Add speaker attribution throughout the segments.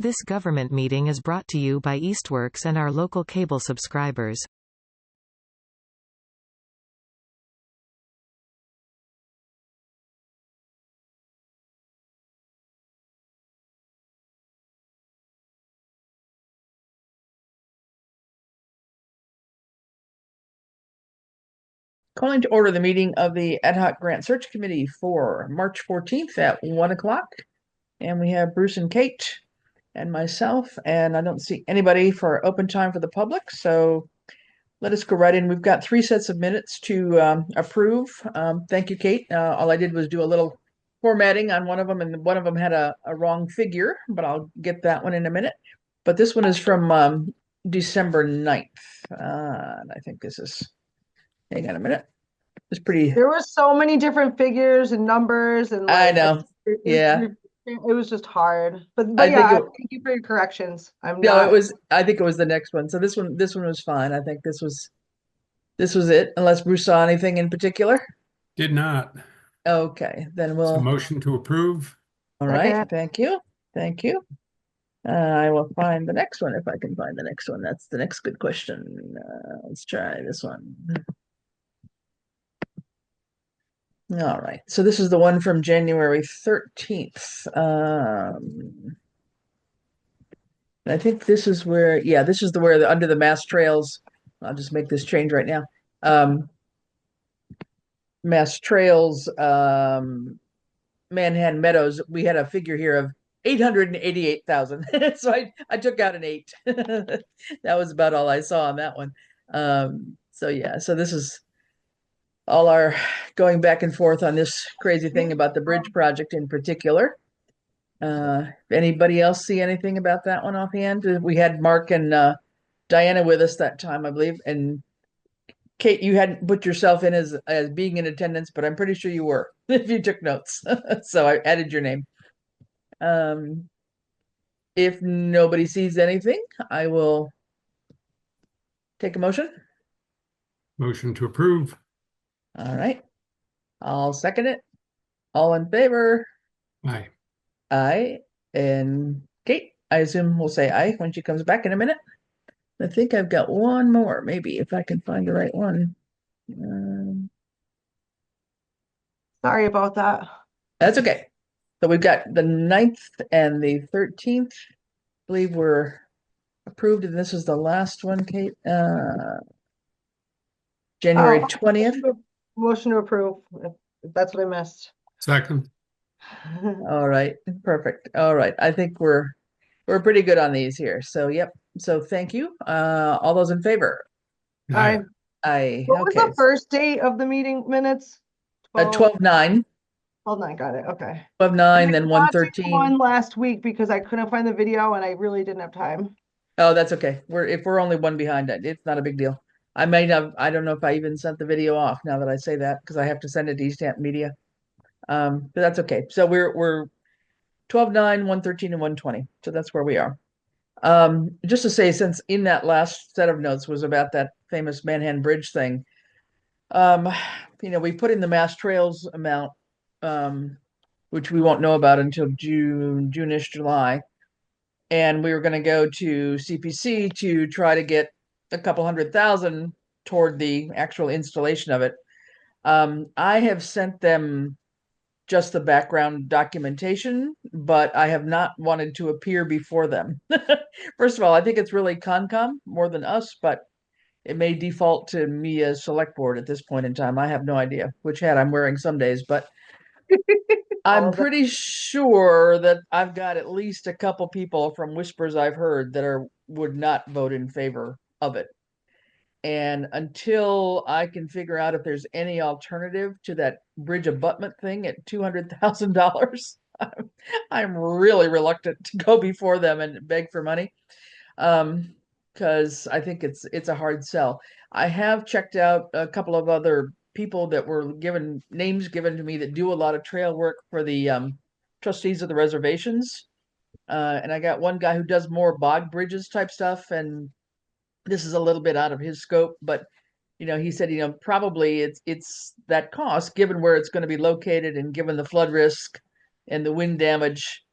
Speaker 1: This government meeting is brought to you by Eastworks and our local cable subscribers.
Speaker 2: Calling to order the meeting of the Ad hoc Grant Search Committee for March 14th at 1 o'clock. And we have Bruce and Kate and myself, and I don't see anybody for open time for the public. So let us go right in. We've got 3 sets of minutes to approve. Thank you, Kate. All I did was do a little formatting on one of them, and one of them had a wrong figure, but I'll get that one in a minute. But this one is from December 9th. And I think this is, hang on a minute. It's pretty.
Speaker 3: There were so many different figures and numbers, and
Speaker 2: I
Speaker 3: like
Speaker 2: know. Yeah.
Speaker 3: it was just hard. But
Speaker 2: I think
Speaker 3: yeah,
Speaker 2: it,
Speaker 3: thank you for your corrections. I'm
Speaker 2: no,
Speaker 3: not.
Speaker 2: I think it was the next one. So this one was fine. I think this was it, unless Bruce saw anything in particular.
Speaker 4: Did not.
Speaker 2: Okay, then
Speaker 4: So
Speaker 2: we'll,
Speaker 4: motion to approve.
Speaker 2: all right, thank you. Thank you. I will find the next one if I can find the next one. That's the next good question. Let's try this one. All right, so this is the one from January 13th. I think this is where, yeah, this is where under the mass trails, I'll just make this change right now. Mass trails, Manhattan Meadows, we had a figure here of 888,000. So I took out an 8. That was about all I saw on that one. So yeah, so this is all our going back and forth on this crazy thing about the bridge project in particular. Anybody else see anything about that one offhand? We had Mark and Diana with us that time, I believe, and Kate, you hadn't put yourself in as being in attendance, but I'm pretty sure you were if you took notes. So I added your name. If nobody sees anything, I will take a motion.
Speaker 4: Motion to approve.
Speaker 2: All right. I'll second it. All in favor?
Speaker 4: Aye.
Speaker 2: Aye. And Kate, I assume we'll say aye when she comes back in a minute. I think I've got one more, maybe, if I can find the right one.
Speaker 3: Sorry about that.
Speaker 2: That's okay. So we've got the 9th and the 13th. I believe were approved, and this is the last one, Kate. January 20th.
Speaker 3: Motion to approve, if that's what I missed.
Speaker 4: Second.
Speaker 2: All right, perfect. All right, I think we're pretty good on these here. So yep. So thank you. All those in favor?
Speaker 3: Aye.
Speaker 2: Aye.
Speaker 3: What was
Speaker 2: Okay.
Speaker 3: the first date of the meeting minutes?
Speaker 2: 12/9.
Speaker 3: 12/9, got it. Okay.
Speaker 2: 12/9, then 1/13.
Speaker 3: One last week because I couldn't find the video and I really didn't have time.
Speaker 2: Oh, that's okay. If we're only one behind, it's not a big deal. I don't know if I even sent the video off now that I say that, because I have to send it to East Hampton Media. But that's okay. So we're 12/9, 1/13, and 1/20. So that's where we are. Just to say, since in that last set of notes was about that famous Manhattan Bridge thing, we put in the mass trails amount, which we won't know about until June-ish, July. And we were going to go to CPC to try to get a couple $100,000 toward the actual installation of it. I have sent them just the background documentation, but I have not wanted to appear before them. First of all, I think it's really Concom more than us, but it may default to me as select board at this point in time. I have no idea which hat I'm wearing some days, but I'm pretty sure that I've got at least a couple people from whispers I've heard that would not vote in favor of it. And until I can figure out if there's any alternative to that bridge abutment thing at $200,000, I'm really reluctant to go before them and beg for money. Because I think it's a hard sell. I have checked out a couple of other people that were given names given to me that do a lot of trail work for the trustees of the reservations. And I got one guy who does more bog bridges type stuff, and this is a little bit out of his scope, but he said, probably it's that cost given where it's going to be located and given the flood risk and the wind damage.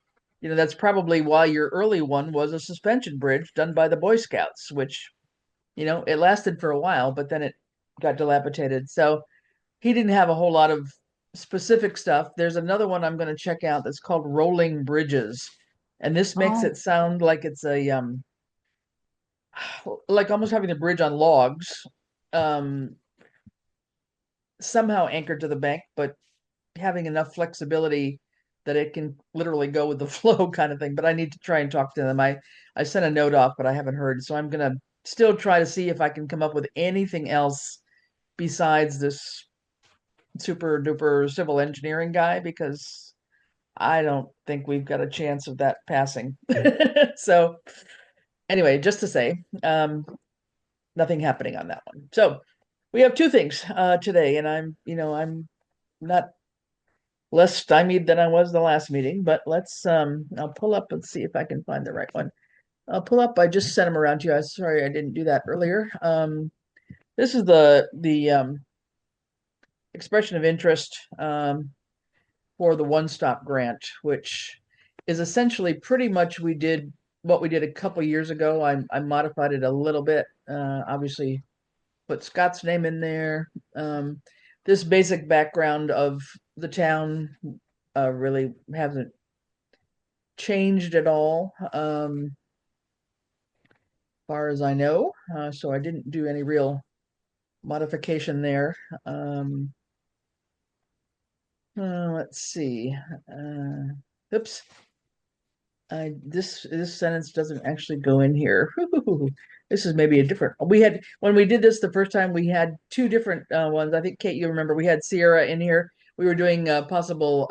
Speaker 2: that's probably why your early one was a suspension bridge done by the Boy Scouts, which, it lasted for a while, but then it got dilapidated. So he didn't have a whole lot of specific stuff. There's another one I'm going to check out that's called Rolling Bridges. And this makes
Speaker 3: Oh.
Speaker 2: it sound like it's like almost having the bridge on logs, um, somehow anchored to the bank, but having enough flexibility that it can literally go with the flow kind of thing. But I need to try and talk to them. I sent a note off, but I haven't heard. So I'm gonna still try to see if I can come up with anything else besides this super duper civil engineering guy, because I don't think we've got a chance of that passing. So anyway, just to say, nothing happening on that one. So we have two things today, and I'm not less stymied than I was the last meeting, but I'll pull up and see if I can find the right one. I'll pull up, I just sent them around to you. I'm sorry I didn't do that earlier. This is the expression of interest for the one-stop grant, which is essentially pretty much what we did a couple years ago. I modified it a little bit, obviously put Scott's name in there. This basic background of the town really hasn't changed at all, far as I know. So I didn't do any real modification there. Let's see. Oops. This sentence doesn't actually go in here. This is maybe a different. When we did this the first time, we had two different ones. I think Kate, you remember we had Sierra in here. We were doing possible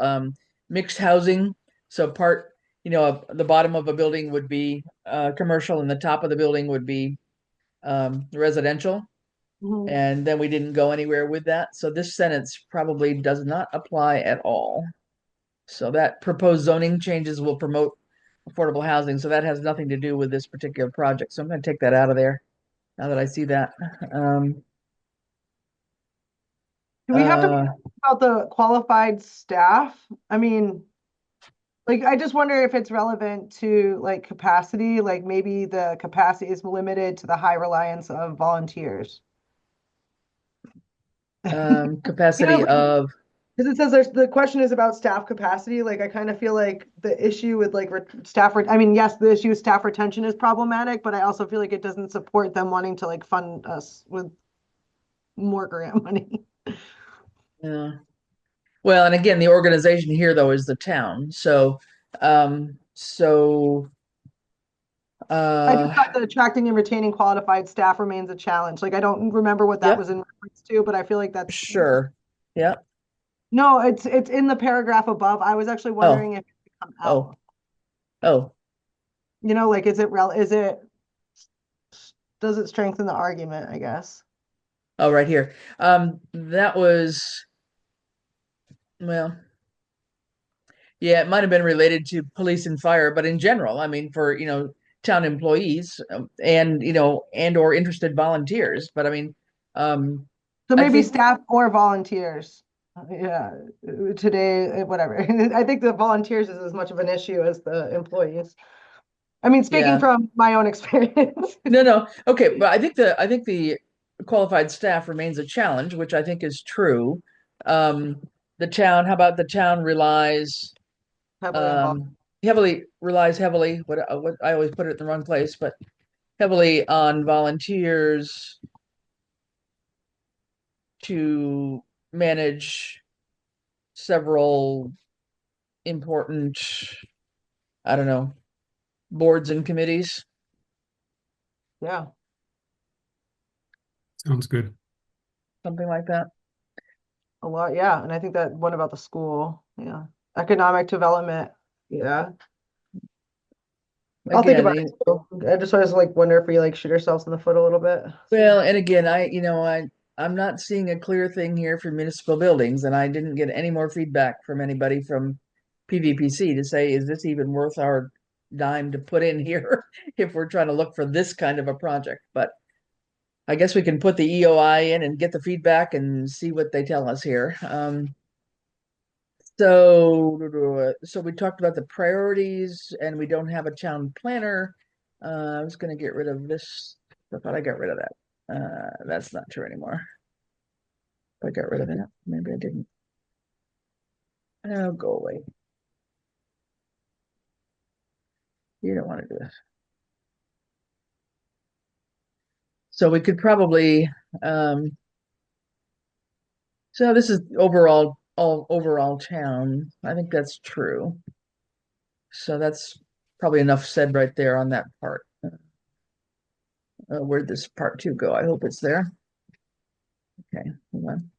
Speaker 2: mixed housing. So the bottom of a building would be commercial, and the top of the building would be residential.
Speaker 3: Mhm.
Speaker 2: And then we didn't go anywhere with that. So this sentence probably does not apply at all. So that proposed zoning changes will promote affordable housing. So that has nothing to do with this particular project. So I'm going to take that out of there now that I see that.
Speaker 3: Do we have to
Speaker 2: Uh,
Speaker 3: talk about the qualified staff? I mean, like, I just wonder if it's relevant to like capacity, like maybe the capacity is limited to the high reliance of volunteers.
Speaker 2: capacity of,
Speaker 3: Because it says the question is about staff capacity. Like, I kind of feel like the issue with like I mean, yes, the issue with staff retention is problematic, but I also feel like it doesn't support them wanting to like fund us with more grant money.
Speaker 2: yeah. Well, and again, the organization here though is the town. So, um, so,
Speaker 3: I just thought that attracting and retaining qualified staff remains a challenge. Like, I don't remember what that
Speaker 2: yep,
Speaker 3: was in reference to, but I feel like that's
Speaker 2: sure. Yeah.
Speaker 3: no, it's in the paragraph above. I was actually wondering if it could come out.
Speaker 2: Oh,
Speaker 3: Like, does it strengthen the argument, I guess?
Speaker 2: oh, right here. That was, well, yeah, it might have been related to police and fire, but in general, I mean, for, town employees, and or interested volunteers. But I mean,
Speaker 3: So
Speaker 2: I
Speaker 3: maybe
Speaker 2: think,
Speaker 3: staff or volunteers. Yeah, today, whatever. I think the volunteers is as much of an issue as the employees. I mean, speaking
Speaker 2: yeah,
Speaker 3: from my own experience.
Speaker 2: no, okay, but I think the qualified staff remains a challenge, which I think is true. How about the town relies
Speaker 3: Heavily involved.
Speaker 2: heavily, what I always put it in the wrong place, but heavily on volunteers to manage several important, I don't know, boards and committees.
Speaker 3: Yeah.
Speaker 4: Sounds good.
Speaker 2: Something like that.
Speaker 3: A lot, yeah. And I think that one about the school, yeah. Economic development, yeah. I'll think
Speaker 2: Again,
Speaker 3: about it too. I just always like wonder if we like shoot ourselves in the foot a little bit.
Speaker 2: well, and again, I'm not seeing a clear thing here for municipal buildings, and I didn't get any more feedback from anybody from PVPC to say, is this even worth our dime to put in here if we're trying to look for this kind of a project? But I guess we can put the EOI in and get the feedback and see what they tell us here. So we talked about the priorities and we don't have a town planner. I was gonna get rid of this. I thought I got rid of that. That's not true anymore. I got rid of it. Maybe I didn't. Oh, go away. You don't want to do this. So we could probably, so this is all overall town. I think that's true. So that's probably enough said right there on that part. Where'd this part two go? I hope it's there. Okay, hold on.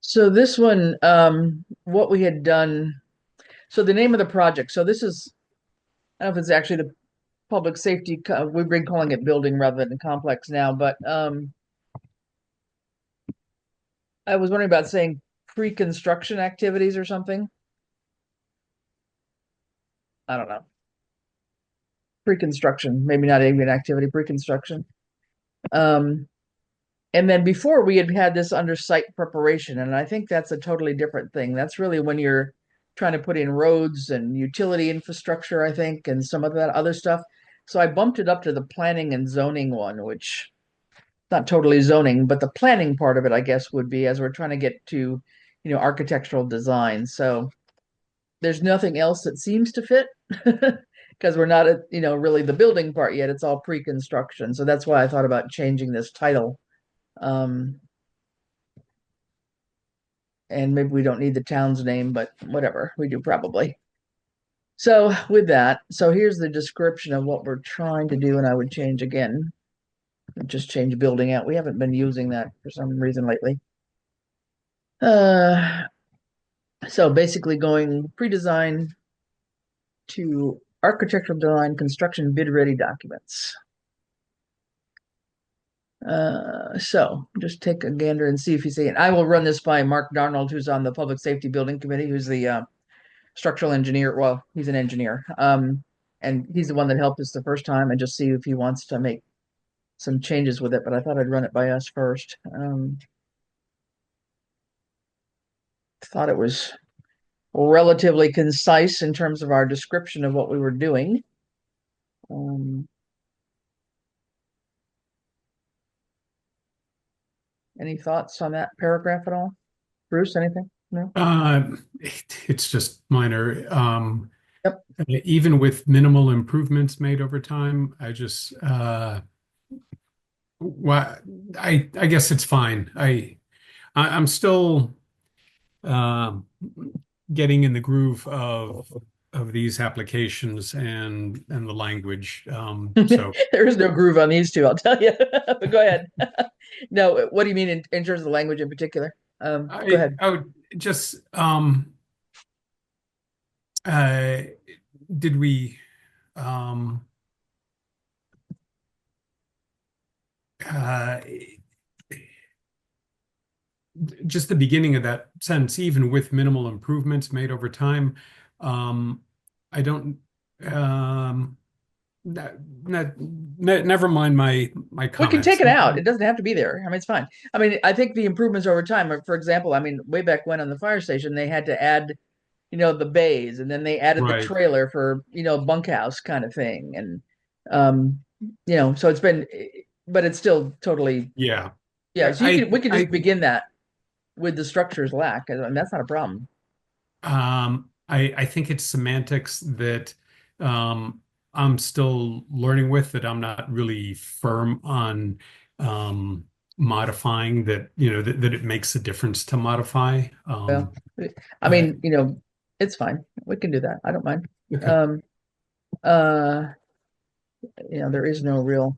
Speaker 2: So this one, what we had done, so the name of the project, so this is, I don't know if it's actually the public safety, we've been calling it building rather than complex now, but I was wondering about saying pre-construction activities or something. I don't know. Pre-construction, maybe not even activity, pre-construction. And then before we had this under site preparation, and I think that's a totally different thing. That's really when you're trying to put in roads and utility infrastructure, I think, and some of that other stuff. So I bumped it up to the planning and zoning one, which not totally zoning, but the planning part of it, I guess, would be as we're trying to get to, architectural design. So there's nothing else that seems to fit because we're not at, really the building part yet. It's all pre-construction. So that's why I thought about changing this title. And maybe we don't need the town's name, but whatever, we do probably. So with that, so here's the description of what we're trying to do, and I would change again. Just change building out. We haven't been using that for some reason lately. So basically going pre-design to architectural design, construction, bid ready documents. So just take a gander and see if you see it. I will run this by Mark Darnold, who's on the Public Safety Building Committee, who's the structural engineer. Well, he's an engineer. And he's the one that helped us the first time, and just see if he wants to make some changes with it. But I thought I'd run it by us first. Thought it was relatively concise in terms of our description of what we were doing. Any thoughts on that paragraph at all? Bruce, anything? No?
Speaker 4: It's just minor.
Speaker 2: Yep.
Speaker 4: Even with minimal improvements made over time, I just well, I guess it's fine. I'm still getting in the groove of these applications and the language. So
Speaker 2: There is no groove on these two, I'll tell you. But go ahead. No, what do you mean in terms of the language in particular? Go ahead.
Speaker 4: I would just did we just the beginning of that sentence, even with minimal improvements made over time, I don't never mind my comments.
Speaker 2: We can take it out. It doesn't have to be there. I mean, it's fine. I mean, I think the improvements over time are, for example, I mean, way back when on the fire station, they had to add, the bays, and then they added the
Speaker 4: Right.
Speaker 2: trailer for, bunkhouse kind of thing. And, so it's been, but it's still totally,
Speaker 4: Yeah.
Speaker 2: yeah. So we could just begin that with the structures lack. I mean, that's not a problem.
Speaker 4: I think it's semantics that I'm still learning with, that I'm not really firm on modifying, that that it makes a difference to modify.
Speaker 2: Well, I mean, it's fine. We can do that. I don't mind.
Speaker 4: Okay.
Speaker 2: There is no real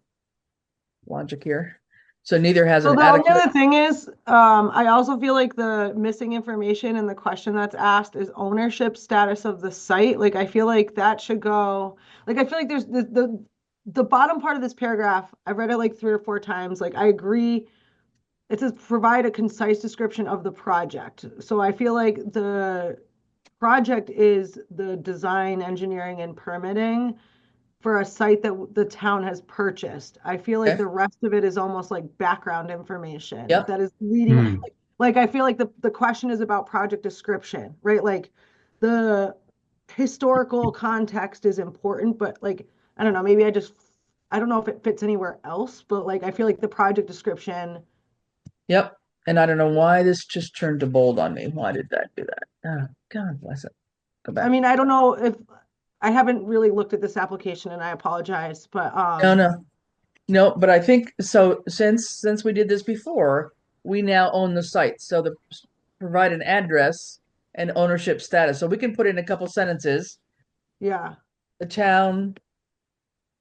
Speaker 2: logic here. So neither has
Speaker 3: So
Speaker 2: an
Speaker 3: the only
Speaker 2: adequate.
Speaker 3: other thing is, I also feel like the missing information in the question that's asked is ownership status of the site. Like, I feel like that should go, like, I feel like there's the bottom part of this paragraph, I've read it like 3 or 4 times. Like, I agree. It says provide a concise description of the project. So I feel like the project is the design, engineering, and permitting for a site that the town has purchased. I feel like
Speaker 2: Okay.
Speaker 3: the rest of it is almost like background information
Speaker 2: Yep.
Speaker 3: that is leading.
Speaker 4: Hmm.
Speaker 3: like I feel like the question is about project description, right? Like the historical context is important, but like I don't know, maybe I don't know if it fits anywhere else, but like I feel like the project description.
Speaker 2: Yep. And I don't know why this just turned to bold on me. Why did that do that? Oh, God bless it. Go
Speaker 3: I
Speaker 2: back.
Speaker 3: mean, I don't know if I haven't really looked at this application and I apologize, but
Speaker 2: No, no, no. But I think so. Since we did this before, we now own the site. So the provide an address and ownership status. So we can put in a couple sentences.
Speaker 3: yeah.
Speaker 2: The town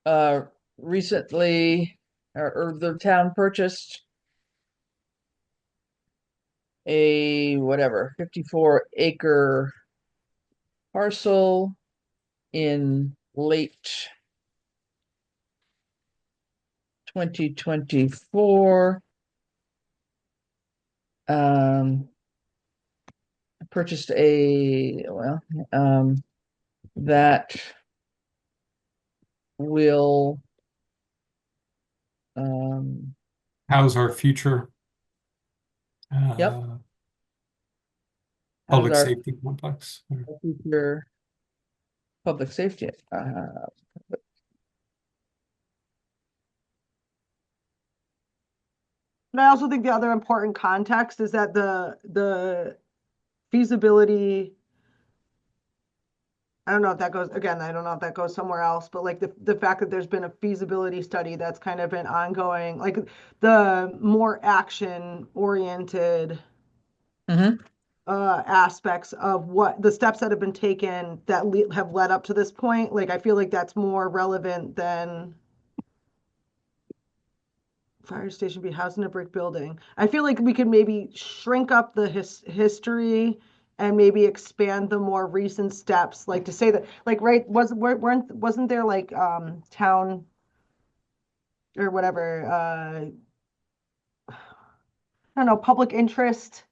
Speaker 2: uh recently or the town purchased a whatever 54-acre parcel in late 2024. Purchased that will
Speaker 4: How's our future
Speaker 2: yep,
Speaker 4: uh,
Speaker 2: how's
Speaker 4: public
Speaker 2: our
Speaker 4: safety complex?
Speaker 2: future public safety.
Speaker 3: And I also think the other important context is that the feasibility, I don't know if that goes, again, I don't know if that goes somewhere else, but like the fact that there's been a feasibility study that's kind of been ongoing, like the more action oriented
Speaker 2: Mhm.
Speaker 3: aspects of what the steps that have been taken that have led up to this point, like I feel like that's more relevant than fire station be housed in a brick building. I feel like we could maybe shrink up the history and maybe expand the more recent steps, like to say that, like, right, wasn't there like town or whatever, I don't know, public interest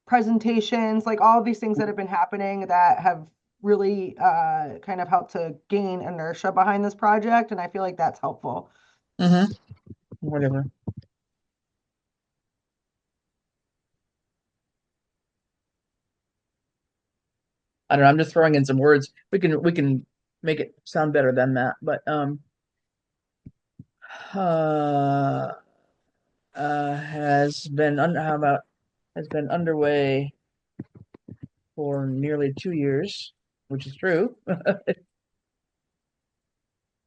Speaker 3: presentations, like all of these things that have been happening that have really kind of helped to gain inertia behind this project, and I feel like that's helpful.
Speaker 2: Whatever. I don't know. I'm just throwing in some words. We can make it sound better than that. But uh, how about has been underway for nearly 2 years, which is true.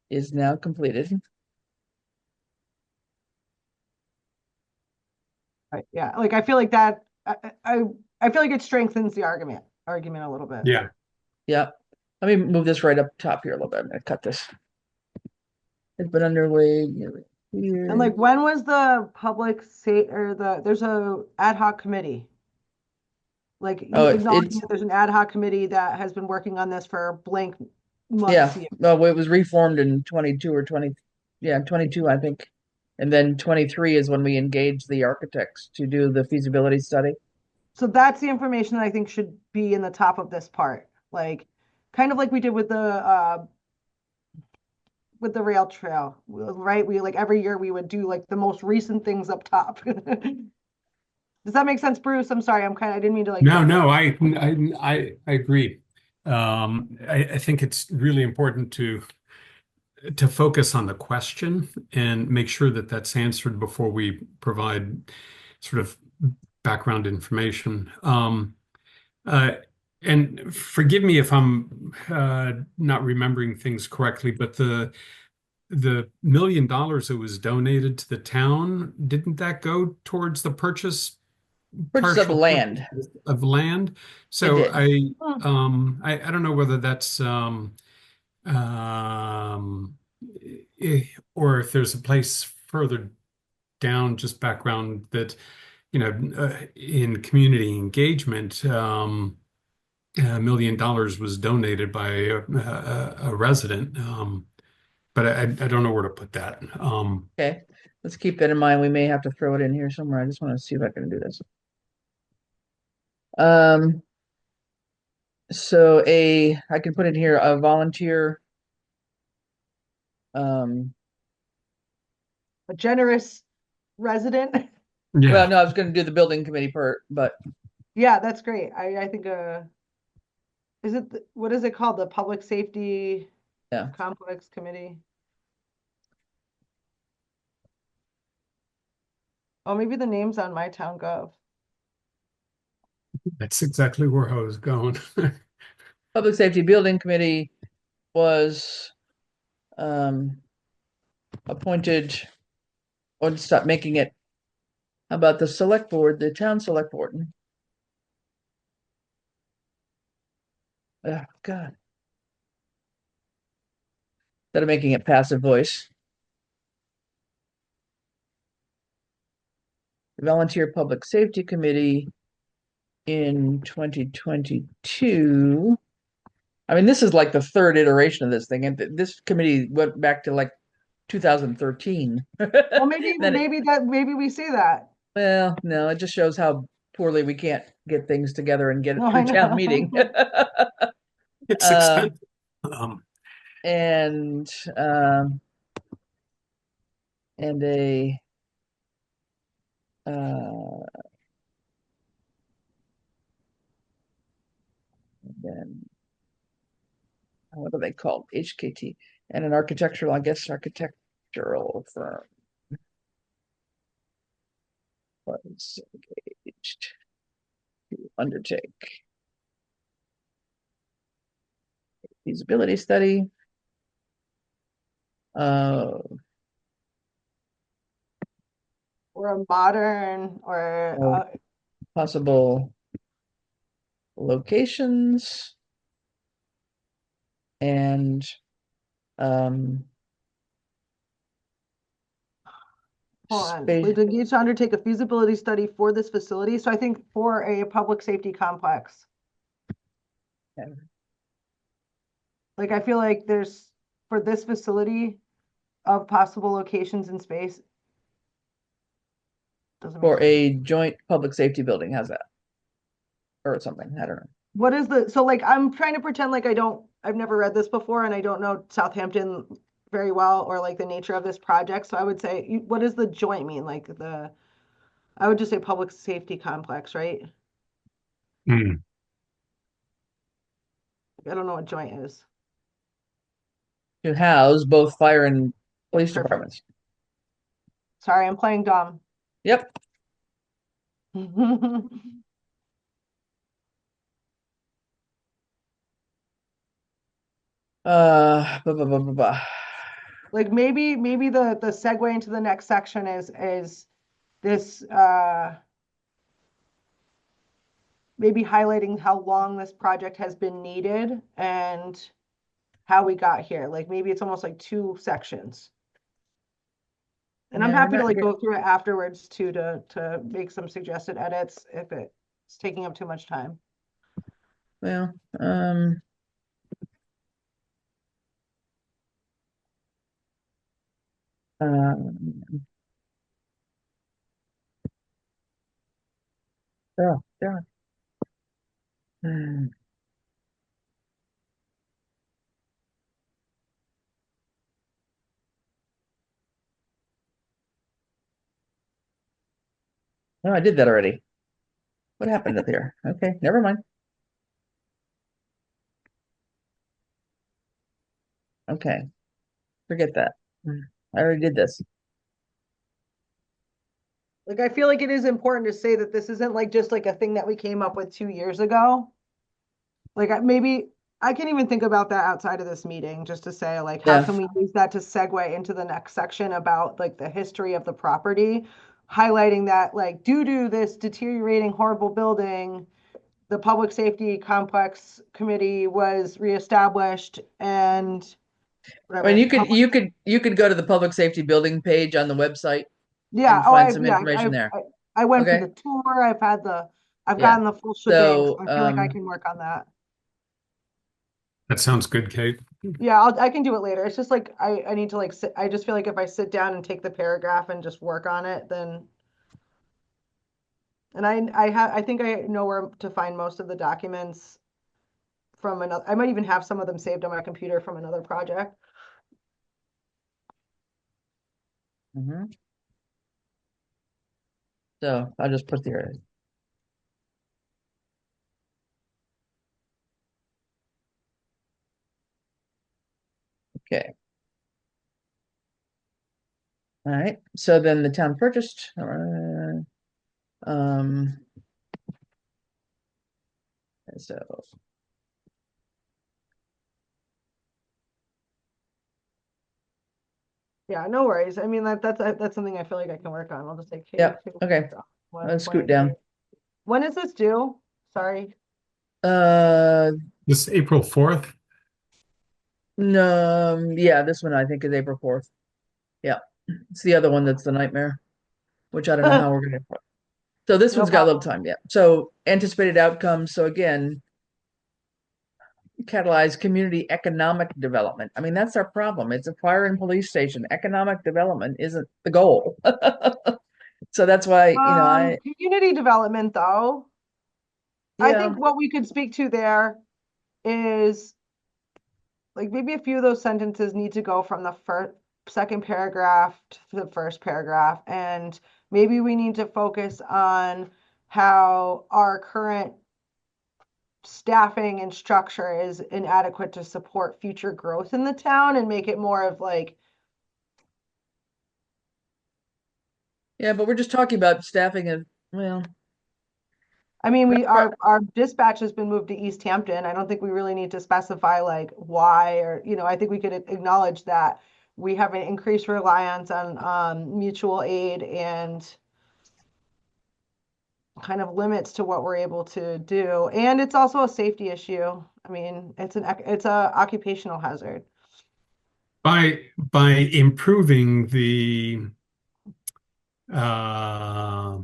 Speaker 2: Is now completed.
Speaker 3: Right, yeah, like I feel like that I feel like it strengthens the argument a little bit.
Speaker 4: Yeah.
Speaker 2: Yep. Let me move this right up top here a little bit. I'm gonna cut this. It's been underway nearly 2 years.
Speaker 3: And like, when was the public say or there's a ad hoc committee? Like,
Speaker 2: Oh,
Speaker 3: acknowledging
Speaker 2: it's
Speaker 3: that there's an ad hoc committee that has been working on this for blank
Speaker 2: yeah.
Speaker 3: months.
Speaker 2: Well, it was reformed in 22 or 20. Yeah, 22, I think. And then 23 is when we engaged the architects to do the feasibility study.
Speaker 3: So that's the information that I think should be in the top of this part, like kind of like we did with the rail trail, right? We like every year we would do like the most recent things up top. Does that make sense, Bruce? I'm sorry, I didn't mean to like.
Speaker 4: No, I agree. I think it's really important to focus on the question and make sure that that's answered before we provide sort of background information. And forgive me if I'm not remembering things correctly, but the $1 million that was donated to the town, didn't that go towards the
Speaker 2: Purchase of
Speaker 4: partial
Speaker 2: land.
Speaker 4: purchase of land?
Speaker 2: It
Speaker 4: So
Speaker 2: did.
Speaker 4: I don't know whether that's or if there's a place further down, just background that, in community engagement, $1 million was donated by a resident. But I don't know where to put that.
Speaker 2: Okay. Let's keep that in mind. We may have to throw it in here somewhere. I just want to see if I can do this. So I can put in here a volunteer.
Speaker 3: A generous resident.
Speaker 4: Yeah.
Speaker 2: Well, no, I was gonna do the building committee part, but
Speaker 3: Yeah, that's great. I think what is it called? The Public Safety
Speaker 2: yeah.
Speaker 3: Complex Committee? Oh, maybe the name's on my town gov.
Speaker 4: That's exactly where I was going.
Speaker 2: Public Safety Building Committee was appointed, or stop making it. How about the select board, the town select board? Oh, God. Instead of making it passive voice. Volunteer Public Safety Committee in 2022. I mean, this is like the third iteration of this thing, and this committee went back to like 2013.
Speaker 3: Well, maybe
Speaker 2: Then it,
Speaker 3: maybe we see that.
Speaker 2: well, no, it just shows how poorly we can't get things together and get it
Speaker 3: No, I
Speaker 2: through town
Speaker 3: know.
Speaker 2: meeting.
Speaker 4: It's
Speaker 2: Uh,
Speaker 4: expensive. Um,
Speaker 2: and and a then what are they called? HKT and an architectural, I guess, architectural firm was engaged to undertake feasibility study.
Speaker 3: Or a modern or
Speaker 2: Possible locations and
Speaker 3: hold on.
Speaker 2: space.
Speaker 3: We've engaged to undertake a feasibility study for this facility. So I think for a public safety complex.
Speaker 2: Yeah.
Speaker 3: Like I feel like there's for this facility of possible locations in space. Doesn't make
Speaker 2: For
Speaker 3: sense.
Speaker 2: a joint public safety building. How's that? Or something. I don't know.
Speaker 3: What is so like I'm trying to pretend like I've never read this before and I don't know Southampton very well or like the nature of this project. So I would say, what does the joint mean? Like I would just say public safety complex, right?
Speaker 4: mm.
Speaker 3: I don't know what joint is.
Speaker 2: To house both fire and police
Speaker 3: Perfect.
Speaker 2: departments.
Speaker 3: Sorry, I'm playing dumb.
Speaker 2: Yep. Blah, blah, blah, blah, blah.
Speaker 3: Like maybe the segue into the next section is this maybe highlighting how long this project has been needed and how we got here. Like maybe it's almost like two sections. And I'm
Speaker 2: Yeah, we're
Speaker 3: happy to
Speaker 2: not
Speaker 3: like
Speaker 2: here.
Speaker 3: go through it afterwards too to make some suggested edits if it's taking up too much time.
Speaker 2: Well, yeah. No, I did that already. What happened up here? Okay, never mind. Okay, forget that. I already did this.
Speaker 3: Like I feel like it is important to say that this isn't like just like a thing that we came up with 2 years ago. Like maybe I can even think about that outside of this meeting, just to say like, how
Speaker 2: Yeah.
Speaker 3: can we use that to segue into the next section about like the history of the property, highlighting that like due to this deteriorating horrible building, the Public Safety Complex Committee was reestablished and
Speaker 2: I mean,
Speaker 3: whatever.
Speaker 2: you could go to the public safety building page on the website
Speaker 3: Yeah,
Speaker 2: and find some information there.
Speaker 3: I went through
Speaker 2: Okay.
Speaker 3: the tour. I've
Speaker 2: Yeah.
Speaker 3: gotten the full shebang, so
Speaker 2: So,
Speaker 3: I feel like I can work on that.
Speaker 4: That sounds good, Kate.
Speaker 3: Yeah, I can do it later. It's just like I need to like sit. I just feel like if I sit down and take the paragraph and just work on it, then and I think I know where to find most of the documents from another. I might even have some of them saved on my computer from another project.
Speaker 2: mhm. So I'll just put there. Okay. All right. So then the town purchased. Um. So
Speaker 3: Yeah, no worries. I mean, that's something I feel like I can work on. I'll just say,
Speaker 2: yeah. Okay. Let's scoot down.
Speaker 3: When is this due? Sorry.
Speaker 4: This April 4th.
Speaker 2: No. Yeah, this one I think is April 4th. Yeah, it's the other one that's the nightmare, which I don't know how we're gonna. So this
Speaker 3: No
Speaker 2: one's got a little
Speaker 3: problem.
Speaker 2: time. Yeah. So anticipated outcomes. So again, catalyze community economic development. I mean, that's our problem. It's a fire and police station. Economic development isn't the goal. So that's why,
Speaker 3: Community development though, I
Speaker 2: yeah,
Speaker 3: think what we could speak to there is like maybe a few of those sentences need to go from the second paragraph to the first paragraph, and maybe we need to focus on how our current staffing and structure is inadequate to support future growth in the town and make it more of like,
Speaker 2: yeah, but we're just talking about staffing and, well,
Speaker 3: I mean,
Speaker 2: that's
Speaker 3: our dispatch has been moved to East Hampton. I don't think we really need to specify like why, or, I think we could acknowledge that we have an increased reliance on mutual aid and kind of limits to what we're able to do. And it's also a safety issue. I mean, it's a occupational hazard.
Speaker 4: By improving the uh,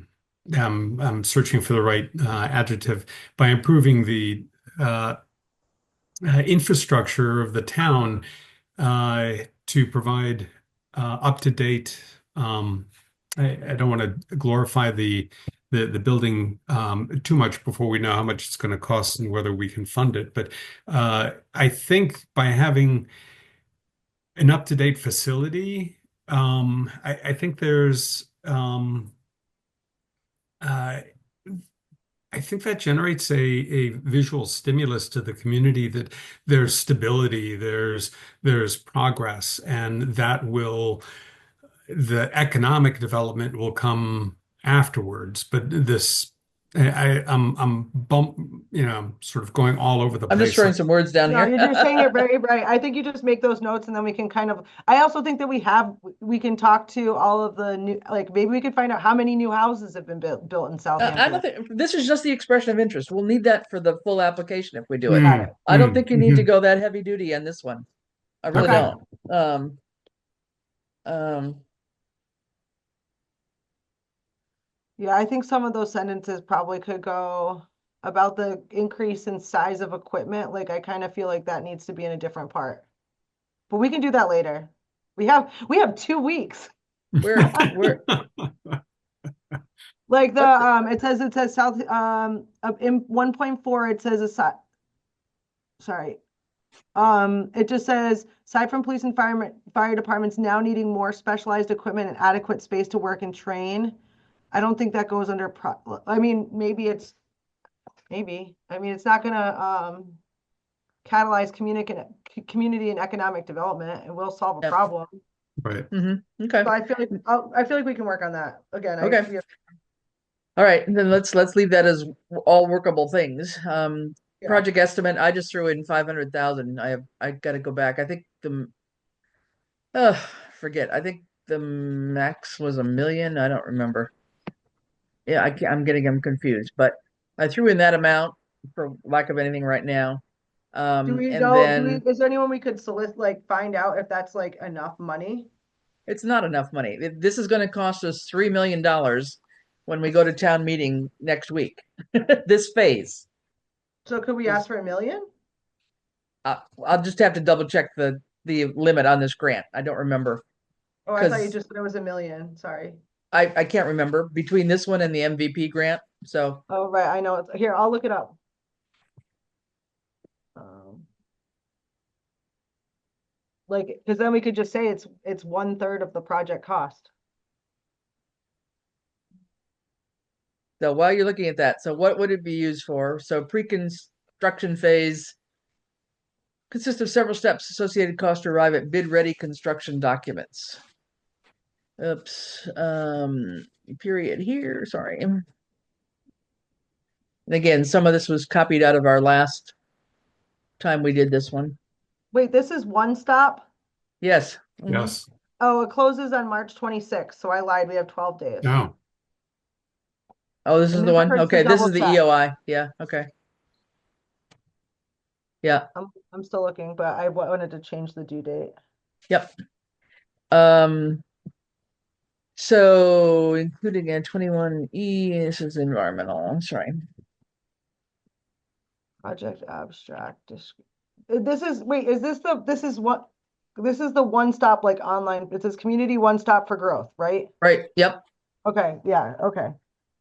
Speaker 4: I'm searching for the right adjective. By improving the uh, infrastructure of the town to provide up-to-date. I don't want to glorify the building too much before we know how much it's going to cost and whether we can fund it. But I think by having an up-to-date facility, I think uh, I think that generates a visual stimulus to the community that there's stability, there's progress, and the economic development will come afterwards. But I'm sort of going all over the
Speaker 2: I'm just
Speaker 4: place.
Speaker 2: throwing some words down
Speaker 3: No,
Speaker 2: here.
Speaker 3: you're saying it very right. I think you just make those notes and then we can kind of, I also think that we can talk to all of the new, like maybe we could find out how many new houses have been built in
Speaker 2: I don't
Speaker 3: Southampton.
Speaker 2: think this is just the expression of interest. We'll need that for the full application if we do it.
Speaker 3: Got it.
Speaker 2: I don't think you need to
Speaker 4: Mhm.
Speaker 2: go that heavy duty on this one. I really
Speaker 3: Okay.
Speaker 2: don't. Um,
Speaker 3: Yeah, I think some of those sentences probably could go about the increase in size of equipment. Like I kind of feel like that needs to be in a different part. But we can do that later. We have 2 weeks.
Speaker 2: we're
Speaker 3: Like
Speaker 2: what
Speaker 3: it says South in 1.4 it says sorry. It just says aside from police and fire departments now needing more specialized equipment and adequate space to work and train. I don't think that goes under I mean, maybe. I mean, it's not gonna catalyze community and economic development. It will solve a
Speaker 2: yeah.
Speaker 3: problem.
Speaker 4: Right.
Speaker 2: Okay.
Speaker 3: So I feel like we can work on that. Again,
Speaker 2: Okay. All right, then let's leave that as all workable things.
Speaker 3: Yeah.
Speaker 2: Project estimate, I just threw in 500,000. I got to go back. I think uh forget. I think the max was 1 million. I don't remember. Yeah, I'm getting them confused, but I threw in that amount for lack of anything right now.
Speaker 3: Do we
Speaker 2: And
Speaker 3: know,
Speaker 2: then
Speaker 3: is there anyone we could solicit, like find out if that's like enough money?
Speaker 2: it's not enough money. This is going to cost us $3 million when we go to town meeting next week. This phase.
Speaker 3: So could we ask for 1 million?
Speaker 2: I'll just have to double check the limit on this grant. I don't remember
Speaker 3: Oh, I thought you
Speaker 2: because
Speaker 3: just said it was 1 million. Sorry.
Speaker 2: I can't remember between this one and the MVP grant. So
Speaker 3: Oh, right. I know it's here. I'll look it up. Like, because then we could just say it's 1/3 of the project cost.
Speaker 2: So while you're looking at that, so what would it be used for? So pre-construction phase consists of several steps, associated costs to arrive at bid-ready construction documents. Oops, period here, sorry. And again, some of this was copied out of our last time we did this one.
Speaker 3: Wait, this is one stop?
Speaker 2: Yes.
Speaker 4: Yes.
Speaker 3: Oh, it closes on March 26th, so I lied. We have 12 days.
Speaker 4: No.
Speaker 2: Oh, this is
Speaker 3: And
Speaker 2: the
Speaker 3: this
Speaker 2: one?
Speaker 3: hurts to
Speaker 2: Okay, this is
Speaker 3: double
Speaker 2: the
Speaker 3: check.
Speaker 2: EOI. Yeah, okay. Yeah,
Speaker 3: I'm still looking, but I wanted to change the due date.
Speaker 2: yep. So including a 21E, this is environmental. I'm sorry.
Speaker 3: Project abstract. This is, wait, is this this is the one stop like online, it says community one stop for growth, right?
Speaker 2: Right, yep.
Speaker 3: Okay, yeah, okay.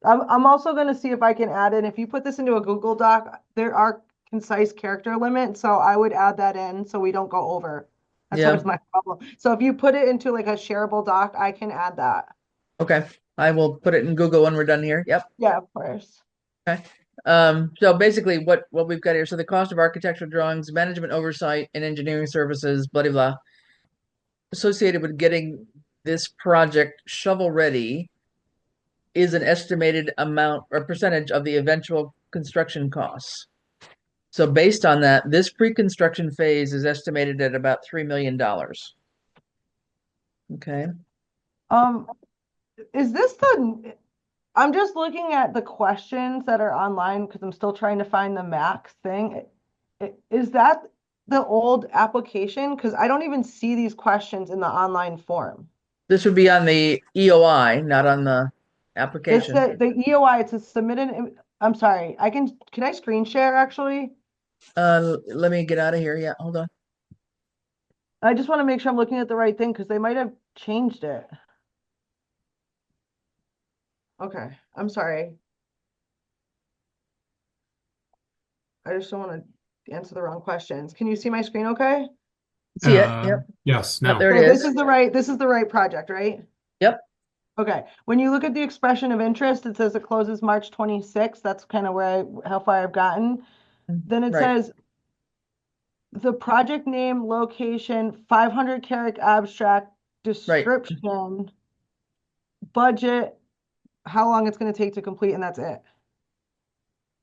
Speaker 3: I'm also gonna see if I can add in, if you put this into a Google Doc, there are concise character limits, so I would add that in so we don't go over. That's
Speaker 2: Yeah.
Speaker 3: always my problem. So if you put it into like a shareable doc, I can add that.
Speaker 2: Okay, I will put it in Google when we're done here. Yep.
Speaker 3: Yeah, of course.
Speaker 2: Okay. So basically what we've got here, so the cost of architectural drawings, management oversight, and engineering services, blah, blah, blah, associated with getting this project shovel ready is an estimated amount or percentage of the eventual construction costs. So based on that, this pre-construction phase is estimated at about $3 million. Okay.
Speaker 3: Is this I'm just looking at the questions that are online because I'm still trying to find the max thing. Is that the old application? Because I don't even see these questions in the online form.
Speaker 2: This would be on the EOI, not on the
Speaker 3: It's
Speaker 2: application.
Speaker 3: the EOI, it's a submitted, I'm sorry, can I screen share actually?
Speaker 2: Let me get out of here. Yeah, hold on.
Speaker 3: I just want to make sure I'm looking at the right thing because they might have changed it. Okay, I'm sorry. I just don't want to answer the wrong questions. Can you see my screen okay?
Speaker 2: See it? Yep.
Speaker 4: Yes,
Speaker 2: Yep,
Speaker 4: now.
Speaker 2: there
Speaker 3: So
Speaker 2: it
Speaker 3: this
Speaker 2: is.
Speaker 3: is the right project, right?
Speaker 2: Yep.
Speaker 3: Okay. When you look at the expression of interest, it says it closes March 26th. That's kind of how far I've gotten. Then it
Speaker 2: Right.
Speaker 3: says the project name, location, 500 character abstract, description, budget, how long it's going to take to complete, and that's it.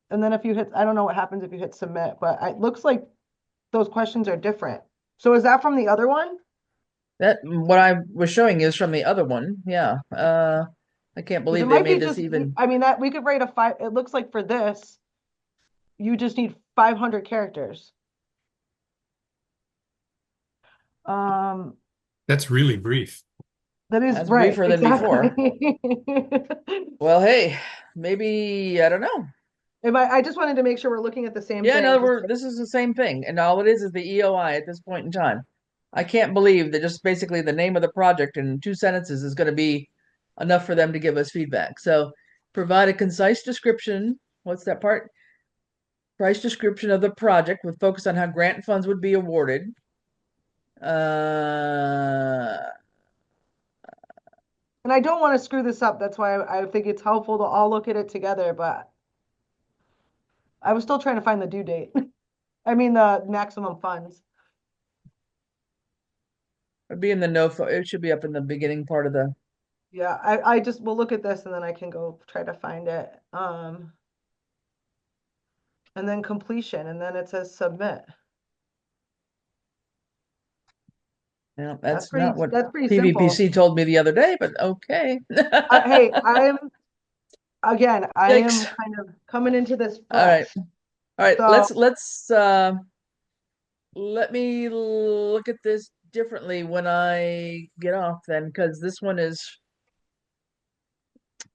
Speaker 3: And then if you hit, I don't know what happens if you hit submit, but it looks like those questions are different. So is that from the other one?
Speaker 2: That what I was showing is from the other one. Yeah. I can't
Speaker 3: 'Cause
Speaker 2: believe
Speaker 3: it
Speaker 2: they
Speaker 3: might be
Speaker 2: made this
Speaker 3: just,
Speaker 2: even.
Speaker 3: I mean, that we could write it looks like for this, you just need 500 characters.
Speaker 4: That's really brief.
Speaker 3: That is
Speaker 2: That's
Speaker 3: right,
Speaker 2: briefer than before.
Speaker 3: exactly.
Speaker 2: Well, hey, maybe I don't know.
Speaker 3: I just wanted to make sure we're looking at the same
Speaker 2: Yeah,
Speaker 3: thing.
Speaker 2: no, this is the same thing, and all it is the EOI at this point in time. I can't believe that just basically the name of the project in 2 sentences is going to be enough for them to give us feedback. So, provide a concise description. What's that part? Price description of the project with focus on how grant funds would be awarded.
Speaker 3: And I don't want to screw this up. That's why I think it's helpful to all look at it together, but I was still trying to find the due date. I mean, the maximum funds.
Speaker 2: It'd be in the no. It should be up in the beginning part of the.
Speaker 3: Yeah, I just will look at this and then I can go try to find it. And then completion, and then it says submit.
Speaker 2: Yeah,
Speaker 3: That's
Speaker 2: not what
Speaker 3: pretty
Speaker 2: PVPC
Speaker 3: simple.
Speaker 2: told me the other day, but okay.
Speaker 3: Hey, I am
Speaker 2: Yikes.
Speaker 3: kind of coming into this
Speaker 2: All right.
Speaker 3: fresh.
Speaker 2: All right,
Speaker 3: So,
Speaker 2: let me look at this differently when I get off then, because this one is,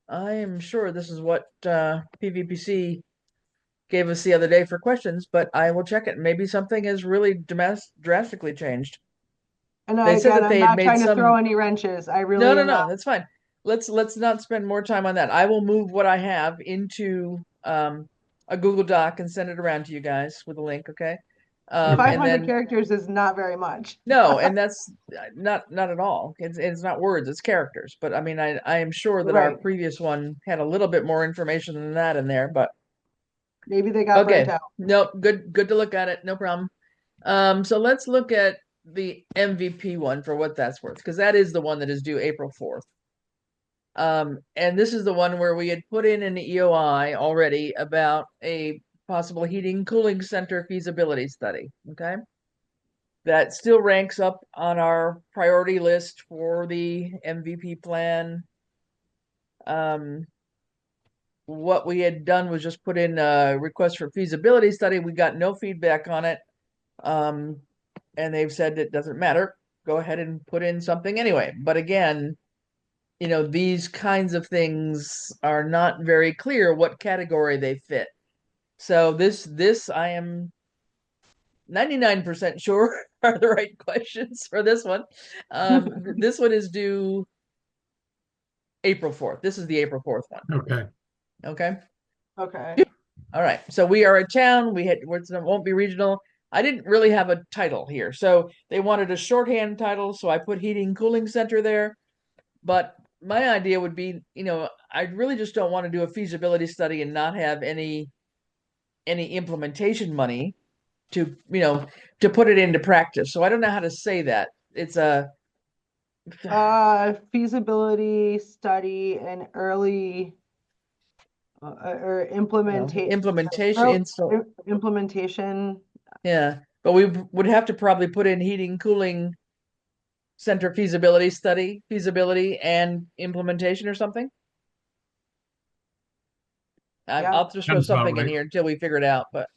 Speaker 2: I am sure this is what PVPC gave us the other day for questions, but I will check it. Maybe something has really drastically changed.
Speaker 3: and
Speaker 2: They said
Speaker 3: again,
Speaker 2: that they
Speaker 3: I'm
Speaker 2: had
Speaker 3: not
Speaker 2: made
Speaker 3: trying to
Speaker 2: some.
Speaker 3: throw any wrenches. I
Speaker 2: No,
Speaker 3: really
Speaker 2: no,
Speaker 3: am
Speaker 2: no,
Speaker 3: not.
Speaker 2: that's fine. Let's not spend more time on that. I will move what I have into a Google Doc and send it around to you guys with a link, okay?
Speaker 4: Okay.
Speaker 2: And
Speaker 3: 500
Speaker 2: then
Speaker 3: characters is not very much.
Speaker 2: no, and that's not at all. It's not words, it's characters. But I mean, I am sure that our
Speaker 3: Right.
Speaker 2: previous one had a little bit more information than that in there, but
Speaker 3: Maybe they got burnt
Speaker 2: okay.
Speaker 3: out.
Speaker 2: No, good to look at it, no problem. So let's look at the MVP one for what that's worth, because that is the one that is due April 4th. And this is the one where we had put in an EOI already about a possible heating cooling center feasibility study. Okay. That still ranks up on our priority list for the MVP plan. What we had done was just put in a request for feasibility study. We got no feedback on it. And they've said it doesn't matter. Go ahead and put in something anyway. But again, these kinds of things are not very clear what category they fit. So this I am 99% sure are the right questions for this one. This one is due April 4th. This is the April 4th one.
Speaker 4: Okay.
Speaker 2: Okay.
Speaker 3: Okay.
Speaker 2: All right. So we are a town. It won't be regional. I didn't really have a title here. So they wanted a shorthand title. So I put heating cooling center there. But my idea would be, I really just don't want to do a feasibility study and not have any implementation money to, to put it into practice. So I don't know how to say that. It's a
Speaker 3: Feasibility study and early or
Speaker 2: implementation.
Speaker 3: implementation.
Speaker 2: Yeah, but we would have to probably put in heating, cooling center feasibility and implementation or something.
Speaker 3: Yeah.
Speaker 2: I'll just throw
Speaker 4: Sounds about
Speaker 2: something in
Speaker 4: right.
Speaker 2: here until we figure it out, but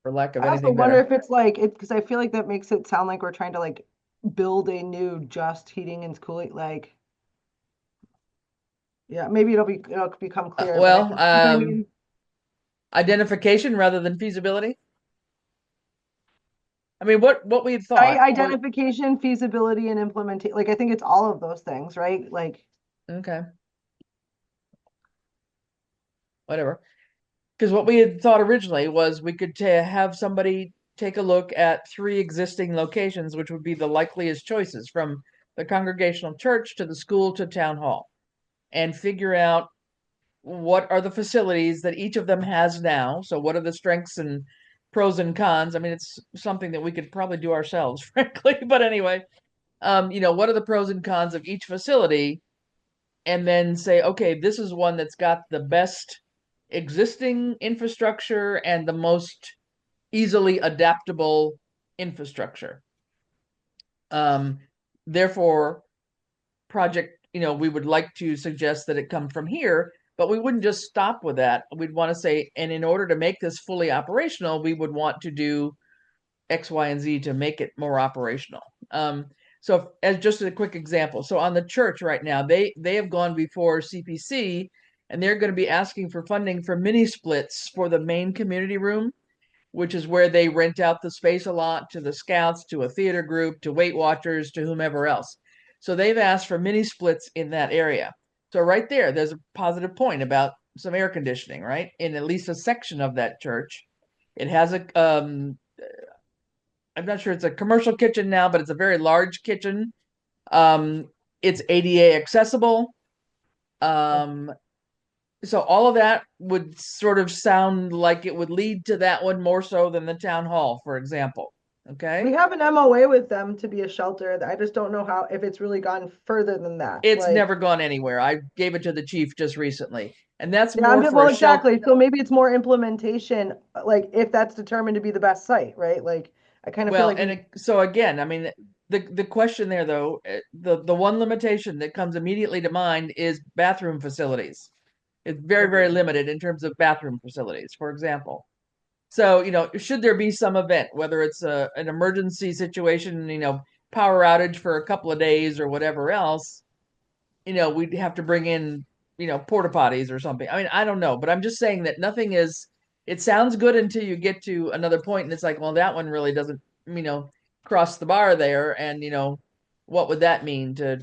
Speaker 2: for lack of
Speaker 3: I also
Speaker 2: anything
Speaker 3: wonder
Speaker 2: better.
Speaker 3: if it's like it because I feel like that makes it sound like we're trying to like build a new just heating and cooling like yeah, maybe it'll become clearer, but
Speaker 2: Well,
Speaker 3: I mean
Speaker 2: identification rather than feasibility. I mean, what we had thought
Speaker 3: site
Speaker 2: was
Speaker 3: identification, feasibility, and implementation. Like I think it's all of those things, right? Like
Speaker 2: okay, whatever. Because what we had thought originally was we could have somebody take a look at 3 existing locations, which would be the likeliest choices from the congregational church to the school to town hall, and figure out what are the facilities that each of them has now. So what are the strengths and pros and cons? I mean, it's something that we could probably do ourselves, frankly. But anyway, what are the pros and cons of each facility? And then say, okay, this is one that's got the best existing infrastructure and the most easily adaptable infrastructure. Therefore, project, we would like to suggest that it come from here, but we wouldn't just stop with that. We'd want to say, and in order to make this fully operational, we would want to do X, Y, and Z to make it more operational. So as just a quick example, so on the church right now, they have gone before CPC, and they're going to be asking for funding for mini splits for the main community room, which is where they rent out the space a lot to the scouts, to a theater group, to Weight Watchers, to whomever else. So they've asked for mini splits in that area. So right there's a positive point about some air conditioning, right? In at least a section of that church. It has I'm not sure it's a commercial kitchen now, but it's a very large kitchen. It's ADA accessible. So all of that would sort of sound like it would lead to that one more so than the town hall, for example. Okay.
Speaker 3: we have an MOA with them to be a shelter. I just don't know if it's really gone further than that.
Speaker 2: It's
Speaker 3: Like,
Speaker 2: never gone anywhere. I gave it to the chief just recently, and that's
Speaker 3: yeah,
Speaker 2: more for
Speaker 3: well,
Speaker 2: a shelter.
Speaker 3: exactly. So maybe it's more implementation, like if that's determined to be the best site, right? Like I kind of feel
Speaker 2: Well,
Speaker 3: like
Speaker 2: so again, I mean, the question there though, the one limitation that comes immediately to mind is bathroom facilities. It's very limited in terms of bathroom facilities, for example. So, should there be some event, whether it's an emergency situation, power outage for a couple of days or whatever else, we'd have to bring in, porta potties or something. I mean, I don't know, but I'm just saying that it sounds good until you get to another point and it's like, well, that one really doesn't, cross the bar there. And, what would that mean to,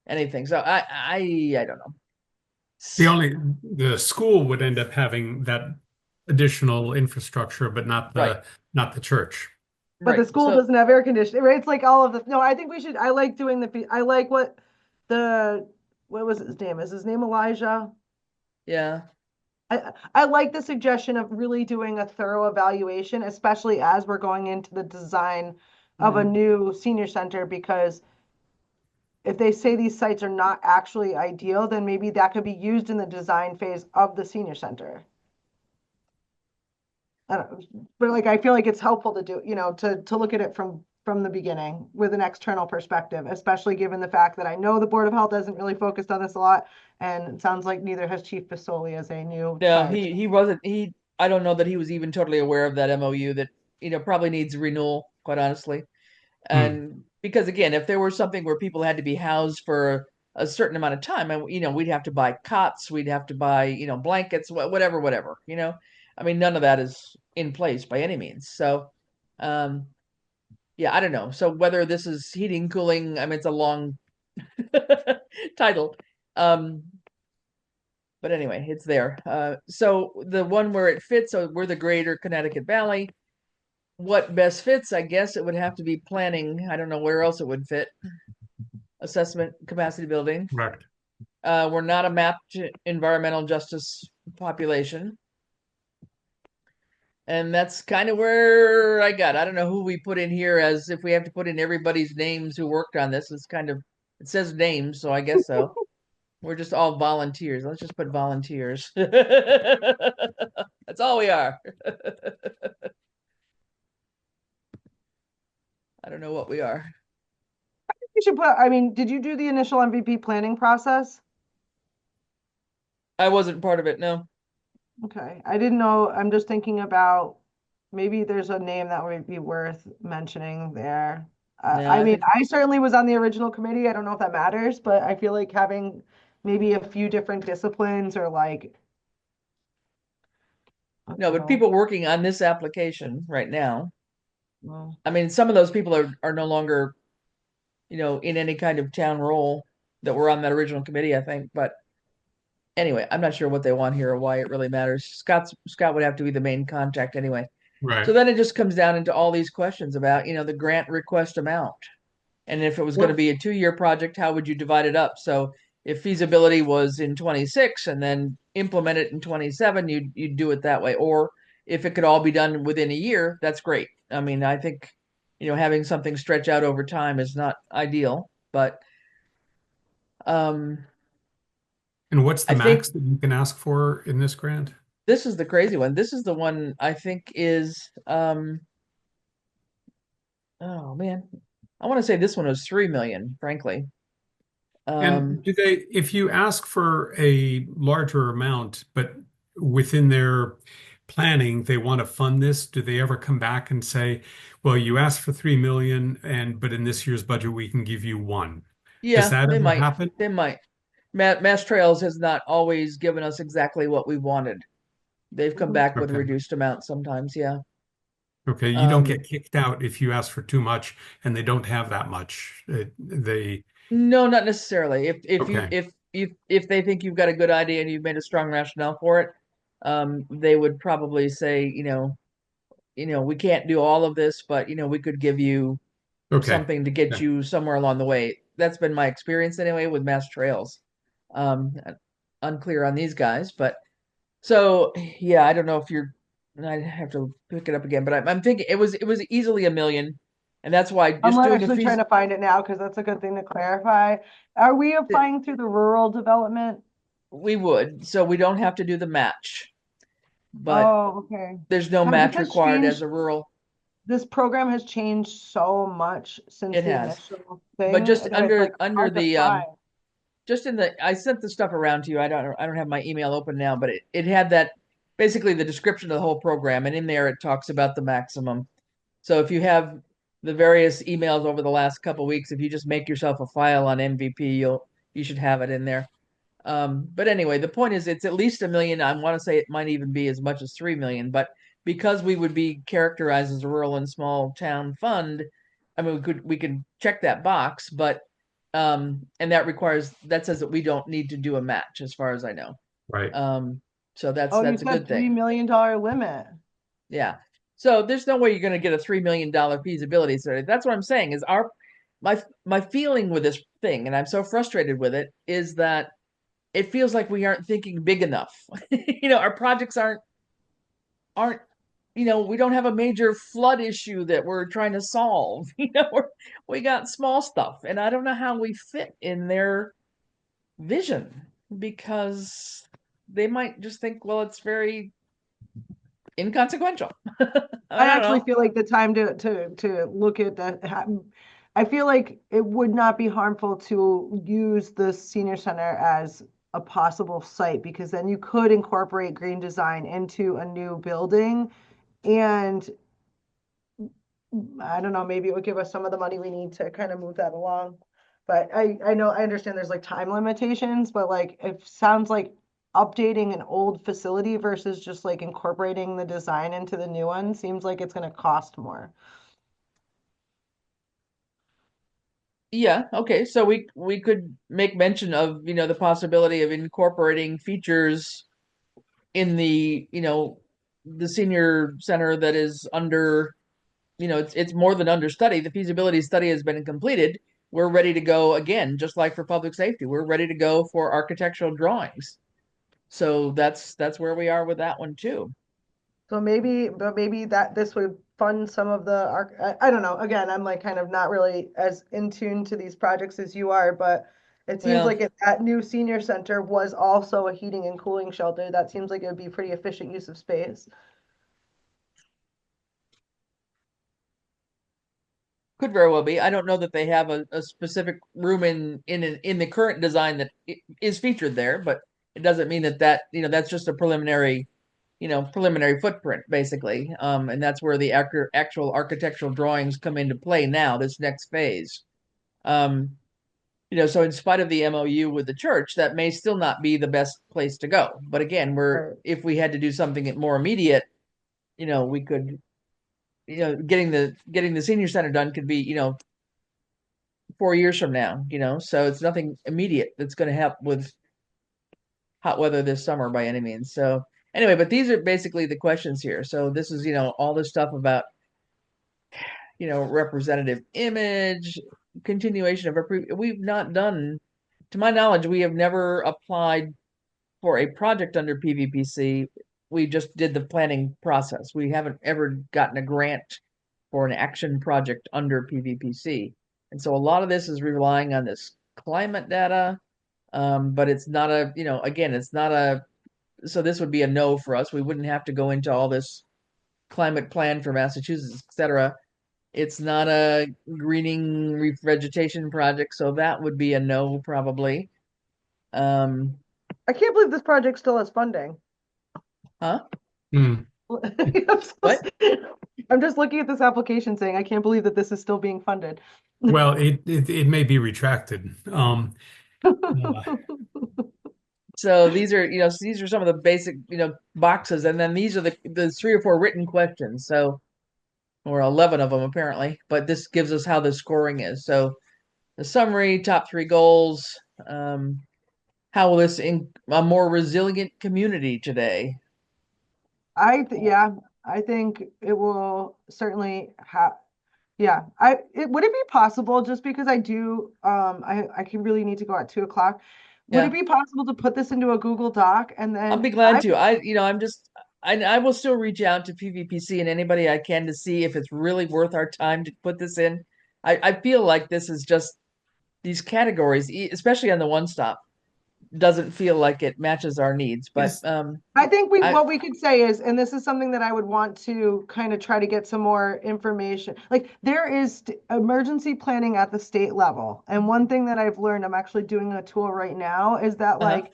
Speaker 2: anything. So I don't know.
Speaker 4: The school would end up having that additional infrastructure, but not
Speaker 2: Right,
Speaker 4: the church.
Speaker 3: But the
Speaker 2: right.
Speaker 3: school
Speaker 2: So
Speaker 3: doesn't have air conditioning, right? It's like all of the, no, I think we should, I like doing I like the, what was his name? Is his name Elijah?
Speaker 2: yeah.
Speaker 3: I like the suggestion of really doing a thorough evaluation, especially as we're going into the design of a
Speaker 2: Mhm.
Speaker 3: new senior center, because if they say these sites are not actually ideal, then maybe that could be used in the design phase of the senior center. I don't know, but like I feel like it's helpful to do, to look at it from the beginning with an external perspective, especially given the fact that I know the Board of Health hasn't really focused on this a lot, and it sounds like neither has Chief Fasoli as a new
Speaker 2: No,
Speaker 3: fire
Speaker 2: he
Speaker 3: chief.
Speaker 2: wasn't. I don't know that he was even totally aware of that MOU that probably needs renewal, quite honestly.
Speaker 4: Hmm.
Speaker 2: And because again, if there were something where people had to be housed for a certain amount of time, and we'd have to buy cots, we'd have to buy blankets, whatever, whatever. I mean, none of that is in place by any means. So, um, yeah, I don't know. So whether this is heating, cooling, I mean, it's a long title. Um, but anyway, it's there. So the one where it fits, so we're the greater Connecticut Valley. What best fits? I guess it would have to be planning. I don't know where else it would fit. Assessment capacity building.
Speaker 4: Correct.
Speaker 2: We're not a mapped environmental justice population. And that's kind of where I got. I don't know who we put in here, as if we have to put in everybody's names who worked on this. It says names, so I guess so. We're just all volunteers. Let's just put volunteers. That's all we are. I don't know what we are.
Speaker 3: You should put, I mean, did you do the initial MVP planning process?
Speaker 2: I wasn't part of it, no.
Speaker 3: Okay, I didn't know, I'm just thinking about maybe there's a name that would be worth mentioning there.
Speaker 2: No,
Speaker 3: I
Speaker 2: I
Speaker 3: mean,
Speaker 2: think
Speaker 3: I certainly was on the original committee. I don't know if that matters, but I feel like having maybe a few different disciplines or like, I
Speaker 2: no,
Speaker 3: don't
Speaker 2: but
Speaker 3: know.
Speaker 2: people working on this application right now,
Speaker 3: Well,
Speaker 2: I mean, some of those people are no longer, in any kind of town role that were on that original committee, I think. But anyway, I'm not sure what they want here or why it really matters. Scott would have to be the main contact anyway. So
Speaker 4: Right.
Speaker 2: then it just comes down into all these questions about, the grant request amount. And if it was going to
Speaker 4: Well,
Speaker 2: be a 2-year project, how would you divide it up? So if feasibility was in 26 and then implement it in 27, you'd do it that way. Or if it could all be done within a year, that's great. I mean, I think, having something stretch out over time is not ideal, but um,
Speaker 4: and what's the
Speaker 2: I think
Speaker 4: max that you can ask for in this grant?
Speaker 2: this is the crazy one. This is the one I think is oh man, I want to say this one was 3 million, frankly.
Speaker 4: And
Speaker 2: Um,
Speaker 4: if you ask for a larger amount, but within their planning, they want to fund this, do they ever come back and say, well, you asked for 3 million but in this year's budget, we can give you one? Does
Speaker 2: yeah,
Speaker 4: that
Speaker 2: they
Speaker 4: ever
Speaker 2: might.
Speaker 4: happen?
Speaker 2: They might. Mass Trails has not always given us exactly what we wanted. They've come
Speaker 3: mhm.
Speaker 2: back with
Speaker 4: Okay.
Speaker 2: reduced amounts sometimes, yeah.
Speaker 4: Okay. You don't
Speaker 2: Um,
Speaker 4: get kicked out if you ask for too much and they don't have that much.
Speaker 2: no, not necessarily.
Speaker 4: Okay.
Speaker 2: If they think you've got a good idea and you've made a strong rationale for it, they would probably say, we can't do all of this, but we could give you
Speaker 4: Okay.
Speaker 2: something to get
Speaker 4: Yeah.
Speaker 2: you somewhere along the way. That's been my experience anyway with Mass Trails. Um, Unclear on these guys, but so yeah, I don't know if you're. I have to pick it up again, but I'm thinking it was easily 1 million, and that's why
Speaker 3: I'm
Speaker 2: just doing the
Speaker 3: actually trying
Speaker 2: fees
Speaker 3: to find it now because that's a good thing to clarify. Are we
Speaker 2: that
Speaker 3: applying through the rural development?
Speaker 2: we would, so we don't have to do the match, but
Speaker 3: Oh, okay.
Speaker 2: there's no
Speaker 3: Yeah, this
Speaker 2: match
Speaker 3: has
Speaker 2: required as
Speaker 3: changed.
Speaker 2: a rural.
Speaker 3: This program has changed so much since
Speaker 2: It
Speaker 3: the
Speaker 2: has,
Speaker 3: initial
Speaker 2: but
Speaker 3: thing
Speaker 2: just
Speaker 3: that it's like
Speaker 2: under
Speaker 3: hard to
Speaker 2: the
Speaker 3: find.
Speaker 2: just in the I sent the stuff around to you. I don't have my email open now, but it had that basically the description of the whole program, and in there it talks about the maximum. So if you have the various emails over the last couple weeks, if you just make yourself a file on MVP, you should have it in there. But anyway, the point is it's at least 1 million. I want to say it might even be as much as 3 million, but because we would be characterized as a rural and small town fund, I mean we could check that box, but And that says that we don't need to do a match as far as I know.
Speaker 4: Right.
Speaker 2: So that's
Speaker 3: Oh, you
Speaker 2: a
Speaker 3: said
Speaker 2: good
Speaker 3: $3
Speaker 2: thing.
Speaker 3: million limit.
Speaker 2: Yeah. So there's no way you're going to get a $3 million feasibility study. That's what I'm saying is my feeling with this thing, and I'm so frustrated with it, is that it feels like we aren't thinking big enough. Our projects aren't, we don't have a major flood issue that we're trying to solve. We got small stuff, and I don't know how we fit in their vision, because they might just think, well, it's very inconsequential. I
Speaker 3: I
Speaker 2: don't
Speaker 3: actually
Speaker 2: know.
Speaker 3: feel like the time to look at that. I feel like it would not be harmful to use the senior center as a possible site, because then you could incorporate green design into a new building, and I don't know, maybe it would give us some of the money we need to kind of move that along. But I know, I understand there's like time limitations, but like it sounds like updating an old facility versus just like incorporating the design into the new one seems like it's going to cost more.
Speaker 2: Yeah, okay. So we could make mention of, the possibility of incorporating features in the senior center that is under, it's more than under study. The feasibility study has been completed. We're ready to go again, just like for public safety. We're ready to go for architectural drawings. So that's where we are with that one too.
Speaker 3: So maybe that this would fund some of the arc. I don't know. Again, I'm like kind of not really as in tune to these projects as you are, but it seems
Speaker 2: Well,
Speaker 3: like if that new senior center was also a heating and cooling shelter, that seems like it would be pretty efficient use of space.
Speaker 2: could very well be. I don't know that they have a specific room in the current design that is featured there, but it doesn't mean that's just a preliminary footprint basically. And that's where the actual architectural drawings come into play now, this next phase. Um, so in spite of the MOU with the church, that may still not be the best place to go. But again,
Speaker 3: Right.
Speaker 2: if we had to do something more immediate, we could, getting the senior center done could be, 4 years from now, so it's nothing immediate that's going to help with hot weather this summer by any means. So anyway, but these are basically the questions here. So this is, all this stuff about, representative image, continuation of we've not done, to my knowledge, we have never applied for a project under PVPC. We just did the planning process. We haven't ever gotten a grant for an action project under PVPC. And so a lot of this is relying on this climate data. But it's not again, it's not so this would be a no for us. We wouldn't have to go into all this climate plan for Massachusetts, etc. It's not a greening revegetation project, so that would be a no probably. Um,
Speaker 3: I can't believe this project still has funding.
Speaker 2: huh?
Speaker 4: Hmm.
Speaker 2: What?
Speaker 3: I'm just looking at this application saying, I can't believe that this is still being funded.
Speaker 4: Well, it may be retracted.
Speaker 2: So these are some of the basic, boxes, and then these are the 3 or 4 written questions. So, or 11 of them apparently, but this gives us how the scoring is. So the summary, top 3 goals. How will this in a more resilient community today?
Speaker 3: Yeah, I think it will certainly have. Yeah, would it be possible, just because I do, I can really need to go at 2 o'clock. Would it
Speaker 2: Yeah,
Speaker 3: be possible to put this into a Google Doc and
Speaker 2: I'll be
Speaker 3: then
Speaker 2: glad to. I will still reach out to PVPC and anybody I can to see if it's really worth our time to put this in. I feel like this is just these categories, especially on the one stop, doesn't feel like it matches our needs. But
Speaker 4: Is
Speaker 3: I think
Speaker 2: I
Speaker 3: what we could say is, and this is something that I would want to kind of try to get some more information. Like there is emergency planning at the state level. And one thing that I've learned, I'm actually doing a tool right now, is that
Speaker 2: uh-huh.
Speaker 3: like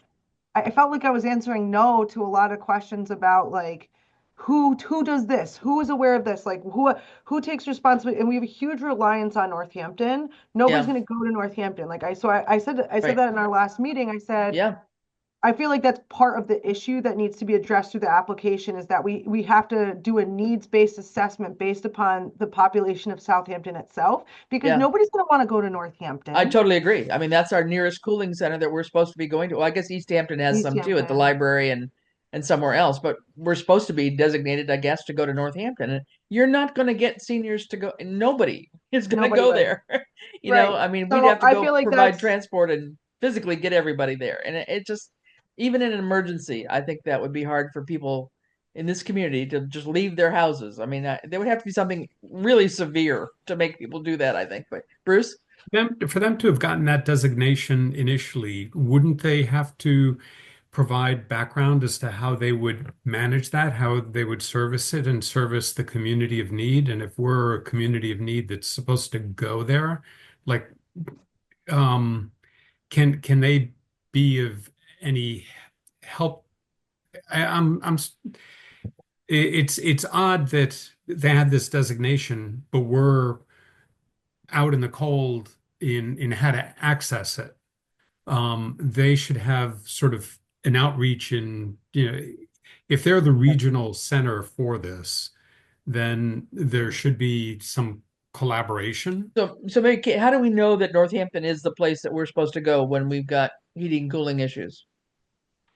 Speaker 3: I felt like I was answering no to a lot of questions about like who does this, who is aware of this, like who takes responsibility. And we have a huge reliance on Northampton. Nobody's
Speaker 2: Yeah,
Speaker 3: going to go to Northampton. Like I said
Speaker 2: right.
Speaker 3: that in our last meeting. I said,
Speaker 2: Yeah,
Speaker 3: I feel like that's part of the issue that needs to be addressed through the application is that we have to do a needs-based assessment based upon the population of Southampton itself, because
Speaker 2: Yeah.
Speaker 3: nobody's going to want to go to
Speaker 2: I
Speaker 3: Northampton,
Speaker 2: totally agree. I mean, that's our nearest cooling center that we're supposed to be going to. Well, I guess East Hampton has
Speaker 3: East
Speaker 2: some too at the
Speaker 3: Hampton.
Speaker 2: library and somewhere else, but we're supposed to be designated, I guess, to go to Northampton. And you're not going to get seniors to go. Nobody is going to
Speaker 3: Nobody
Speaker 2: go
Speaker 3: would.
Speaker 2: there.
Speaker 3: Right.
Speaker 2: I mean, we'd
Speaker 3: So
Speaker 2: have to
Speaker 3: I
Speaker 2: go
Speaker 3: feel like
Speaker 2: provide
Speaker 3: that's
Speaker 2: transport and physically get everybody there. And it just, even in an emergency, I think that would be hard for people in this community to just leave their houses. I mean, there would have to be something really severe to make people do that, I think. But Bruce?
Speaker 4: For them to have gotten that designation initially, wouldn't they have to provide background as to how they would manage that, how they would service it and service the community of need? And if we're a community of need that's supposed to go there, like, um, can they be of any help? It's odd that they had this designation, but we're out in the cold in how to access it. They should have sort of an outreach in, if they're the regional center for this, then there should be some collaboration.
Speaker 2: So maybe, how do we know that Northampton is the place that we're supposed to go when we've got heating and cooling issues?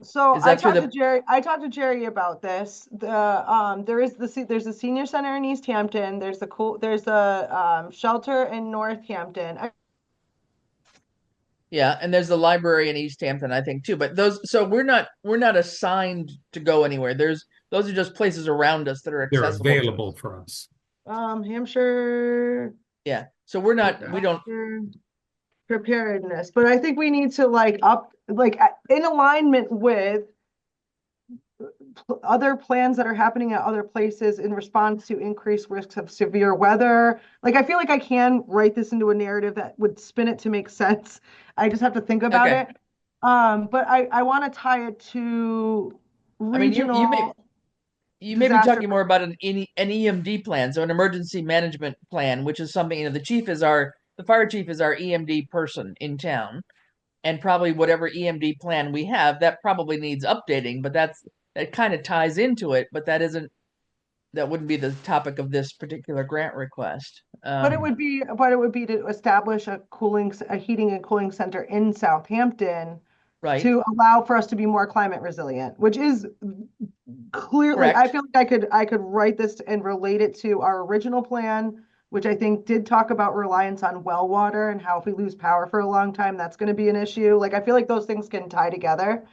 Speaker 3: so
Speaker 2: Is that through the
Speaker 3: I talked to Jerry about this. There's a senior center in East Hampton. There's a shelter in Northampton.
Speaker 2: Yeah, and there's the library in East Hampton, I think too. But so we're not assigned to go anywhere. Those are just places around us that are
Speaker 4: They're
Speaker 2: accessible to
Speaker 4: available
Speaker 2: us.
Speaker 4: for us.
Speaker 3: Hampshire
Speaker 2: Yeah. So we don't.
Speaker 3: preparedness, but I think we need to in alignment with other plans that are happening at other places in response to increased risks of severe weather. Like, I feel like I can write this into a narrative that would spin it to make sense. I just have to think about
Speaker 2: Okay.
Speaker 3: it. But I want to tie it to
Speaker 2: I mean, you may
Speaker 3: regional
Speaker 2: you may be
Speaker 3: disaster.
Speaker 2: talking more about an EMD plan, so an emergency management plan, which is something, the fire chief is our EMD person in town, and probably whatever EMD plan we have, that probably needs updating, but that kind of ties into it, but that wouldn't be the topic of this particular grant request.
Speaker 3: But it would be to establish a heating and cooling center in Southampton
Speaker 2: Right.
Speaker 3: to allow for us to be more climate resilient, which is clearly, I
Speaker 2: Correct.
Speaker 3: feel like I could write this and relate it to our original plan, which I think did talk about reliance on well water and how if we lose power for a long time, that's going to be an issue. Like, I feel like those things can tie together.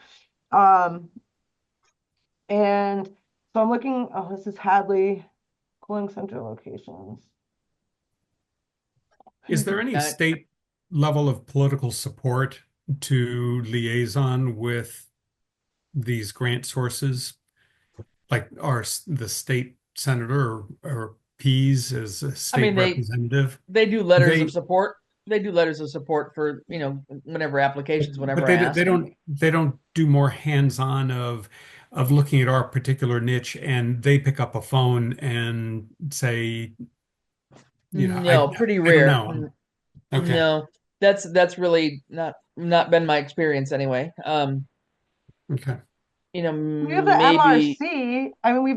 Speaker 3: And so I'm looking, oh, this is Hadley cooling center locations.
Speaker 4: Is there any state level of political support to liaison with these grant sources? Like the state senator or Pease as a state representative?
Speaker 2: They do letters of support. They do letters of support for, whenever
Speaker 4: but
Speaker 2: asked.
Speaker 4: they don't do more hands-on of looking at our particular niche, and they pick up a phone and say,
Speaker 2: No, pretty
Speaker 4: I
Speaker 2: rare.
Speaker 4: don't know. Okay.
Speaker 2: No, that's really not been my experience anyway.
Speaker 4: Okay.
Speaker 3: We have the
Speaker 2: maybe
Speaker 3: MRC. I mean, we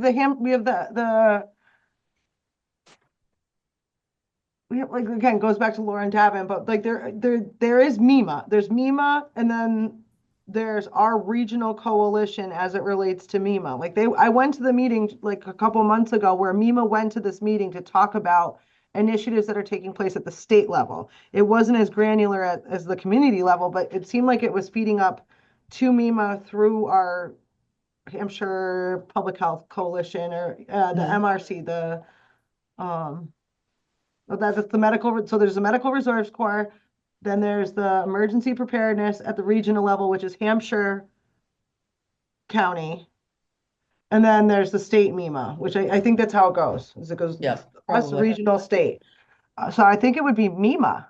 Speaker 3: have like, again, goes back to Lauren Davin, but like there is MEMA. There's MEMA, and then there's our regional coalition as it relates to MEMA. Like, I went to the meeting like a couple months ago where MEMA went to this meeting to talk about initiatives that are taking place at the state level. It wasn't as granular as the community level, but it seemed like it was feeding up to MEMA through our Hampshire Public Health Coalition or the MRC, that's the medical. So there's the Medical Reserves Corps. Then there's the emergency preparedness at the regional level, which is Hampshire County. And then there's the state MEMA, which I think that's how it goes. It goes us regional state. So I think it would be MEMA.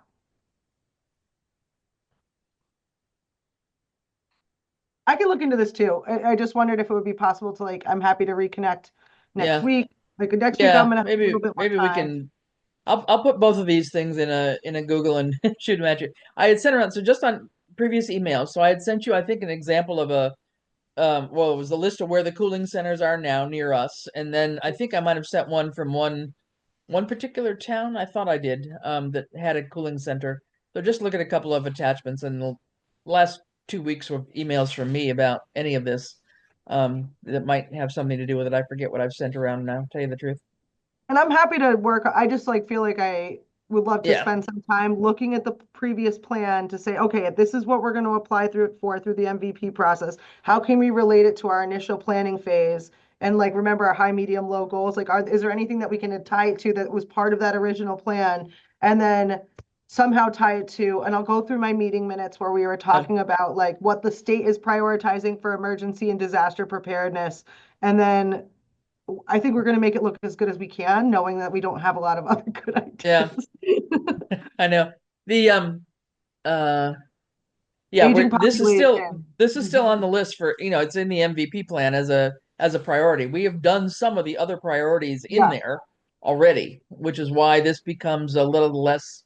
Speaker 3: I can look into this too. I just wondered if it would be possible to, like, I'm happy to reconnect next week. Like, next week I'm gonna have a little bit more
Speaker 2: maybe we
Speaker 3: time.
Speaker 2: can. I'll put both of these things in a Google and shoot them at you. I had sent around, so just on previous emails. So I had sent you, I think, an example of a well, it was a list of where the cooling centers are now near us, and then I think I might have sent one from one particular town. I thought I did that had a cooling center. So just look at a couple of attachments, and the last 2 weeks of emails from me about any of this that might have something to do with it. I forget what I've sent around now, tell you the truth.
Speaker 3: And I'm happy to work. I just like feel like I would love to
Speaker 2: Yeah.
Speaker 3: spend some time looking at the previous plan to say, okay, this is what we're going to apply through the MVP process. How can we relate it to our initial planning phase? And like remember our high, medium, low goals. Like, is there anything that we can tie it to that was part of that original plan? And then somehow tie it to, and I'll go through my meeting minutes where we were talking about like what the state is prioritizing for emergency and disaster preparedness. And then I think we're going to make it look as good as we can, knowing that we don't have a lot of other good
Speaker 2: Yeah.
Speaker 3: ideas.
Speaker 2: I know. The yeah,
Speaker 3: Aging
Speaker 2: this is
Speaker 3: population.
Speaker 2: still on the list for, it's in the MVP plan as a priority. We have done some of the other priorities in
Speaker 3: Yeah.
Speaker 2: there already, which is why this becomes a little less,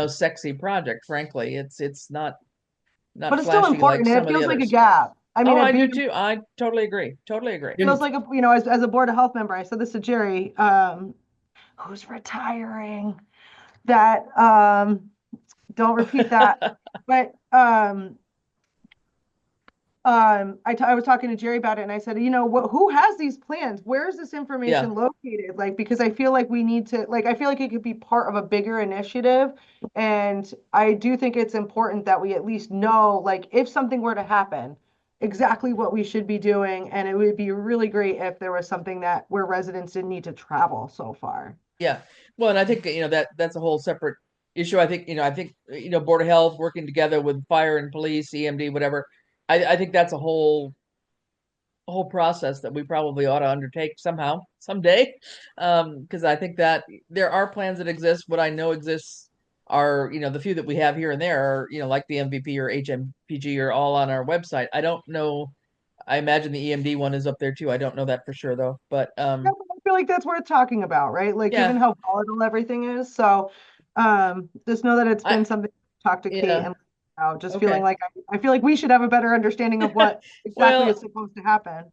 Speaker 2: sexy project, frankly. It's not
Speaker 3: But it's still
Speaker 2: flashy like
Speaker 3: important, and
Speaker 2: some
Speaker 3: it
Speaker 2: of the
Speaker 3: feels like a
Speaker 2: others.
Speaker 3: gap. I mean,
Speaker 2: Oh,
Speaker 3: it
Speaker 2: I do
Speaker 3: being,
Speaker 2: too. I totally agree. Totally agree.
Speaker 3: feels like as a Board of Health member, I said this to Jerry, who's retiring, that don't repeat that. But I was talking to Jerry about it, and I said, who has these plans? Where is this information located? Like, because I feel like we need to, like, I feel like it could be part of a bigger initiative, and I do think it's important that we at least know, like, if something were to happen, exactly what we should be doing, and it would be really great if there was something that where residents didn't need to travel so far.
Speaker 2: Yeah. Well, and I think, that's a whole separate issue. I think, Board of Health working together with fire and police, EMD, whatever. I think that's a whole process that we probably ought to undertake somehow, someday. Because I think that there are plans that exist. What I know exists are, the few that we have here and there are, like the MVP or HMPG are all on our website. I don't know. I imagine the EMD one is up there too. I don't know that for sure though. But
Speaker 3: Yeah, but I feel like that's worth talking about, right? Like, given
Speaker 2: yeah,
Speaker 3: how volatile everything is. So, just know that it's been something to talk to Kate
Speaker 2: yeah,
Speaker 3: and about, just feeling
Speaker 2: okay.
Speaker 3: like I feel like we should have a better understanding of what exactly is
Speaker 2: Well,
Speaker 3: supposed to happen.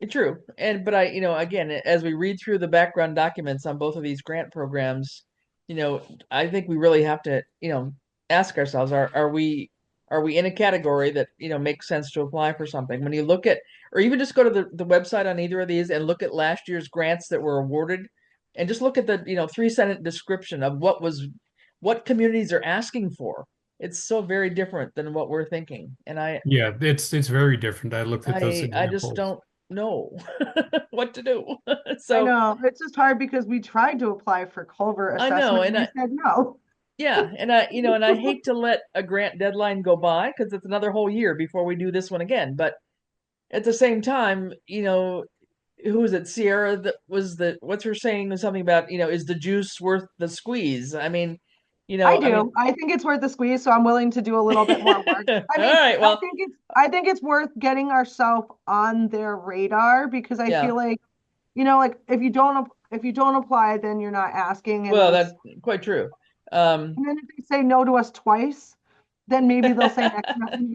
Speaker 2: true. But again, as we read through the background documents on both of these grant programs, I think we really have to, ask ourselves, are we in a category that, makes sense to apply for something? When you look at, or even just go to the website on either of these and look at last year's grants that were awarded and just look at the, 3 sentence description of what communities are asking for. It's so very different than what we're thinking. And
Speaker 4: Yeah, it's very different. I looked at those
Speaker 2: I just
Speaker 4: examples.
Speaker 2: don't know what to do.
Speaker 3: I
Speaker 2: So
Speaker 3: know it's just hard because we tried to apply for culvert
Speaker 2: I know,
Speaker 3: assessment and they said no.
Speaker 2: yeah, and I hate to let a grant deadline go by because it's another whole year before we do this one again. But at the same time, who is it? Sierra that was what's her saying something about, is the juice worth the squeeze?
Speaker 3: I
Speaker 2: I mean,
Speaker 3: do. I think it's worth the squeeze, so I'm willing to do a little bit more work.
Speaker 2: all
Speaker 3: I mean,
Speaker 2: right, well,
Speaker 3: I think it's worth getting ourselves on their radar because I
Speaker 2: yeah,
Speaker 3: feel like, like if you don't apply, then you're not asking, and
Speaker 2: well,
Speaker 3: then
Speaker 2: that's quite true. Um,
Speaker 3: if they say no to us twice, then maybe they'll say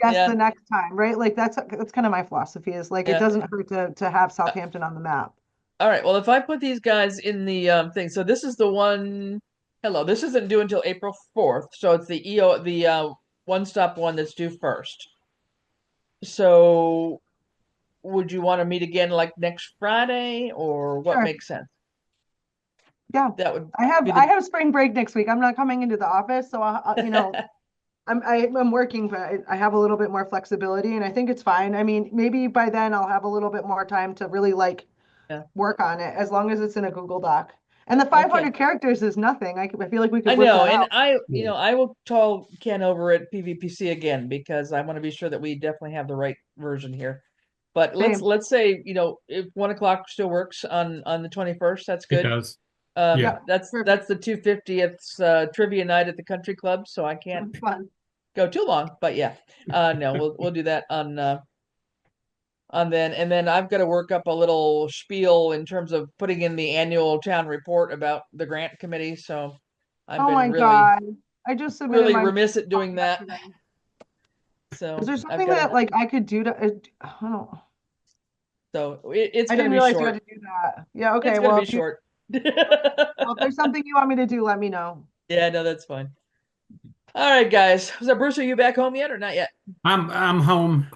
Speaker 3: yes
Speaker 2: yeah,
Speaker 3: the next time, right? Like that's kind of my philosophy is like it
Speaker 2: yeah.
Speaker 3: doesn't hurt to have Southampton on the map.
Speaker 2: All right. Well, if I put these guys in the thing, so this is the one. Hello, this isn't due until April 4th, so it's the one-stop one that's due first. So, would you want to meet again like next Friday, or what
Speaker 3: Sure.
Speaker 2: makes sense?
Speaker 3: Yeah.
Speaker 2: That would be
Speaker 3: I
Speaker 2: the
Speaker 3: have spring break next week. I'm not coming into the office, so I'm working, but I have a little bit more flexibility, and I think it's fine. I mean, maybe by then I'll have a little bit more time to really like
Speaker 2: yeah.
Speaker 3: work on it, as long as it's in a Google Doc. And the
Speaker 2: Okay.
Speaker 3: 500 characters is nothing. I feel like we
Speaker 2: I
Speaker 3: could whip
Speaker 2: know,
Speaker 3: that
Speaker 2: and
Speaker 3: out.
Speaker 4: Yeah.
Speaker 2: I will call Ken over at PVPC again because I want to be sure that we definitely have the right version here. But let's
Speaker 3: Same.
Speaker 2: let's say, if 1 o'clock still works on the 21st, that's
Speaker 4: It
Speaker 2: good.
Speaker 4: does. Yeah.
Speaker 3: Yeah,
Speaker 2: That's
Speaker 3: perfect.
Speaker 2: the 250th trivia night at the country club, so I can't
Speaker 3: Fun.
Speaker 2: go too long. But yeah, no, we'll do that on then, and then I've got to work up a little spiel in terms of putting in the annual town report about the grant committee. So I've
Speaker 3: Oh
Speaker 2: been
Speaker 3: my
Speaker 2: really
Speaker 3: God. I just submitted
Speaker 2: really
Speaker 3: my
Speaker 2: remiss at doing that.
Speaker 3: yesterday.
Speaker 2: So
Speaker 3: Is there
Speaker 2: I've
Speaker 3: something
Speaker 2: got
Speaker 3: that
Speaker 2: to,
Speaker 3: like I could do to, I don't,
Speaker 2: so it's
Speaker 3: I
Speaker 2: going to
Speaker 3: didn't
Speaker 2: be
Speaker 3: realize you had
Speaker 2: short.
Speaker 3: to do that. Yeah,
Speaker 2: It's
Speaker 3: okay.
Speaker 2: going to
Speaker 3: Well,
Speaker 2: be short.
Speaker 3: well, if there's something you want me to do, let me know.
Speaker 2: Yeah, no, that's fine. All right, guys. So Bruce, are you back home yet or not yet?
Speaker 4: I'm home.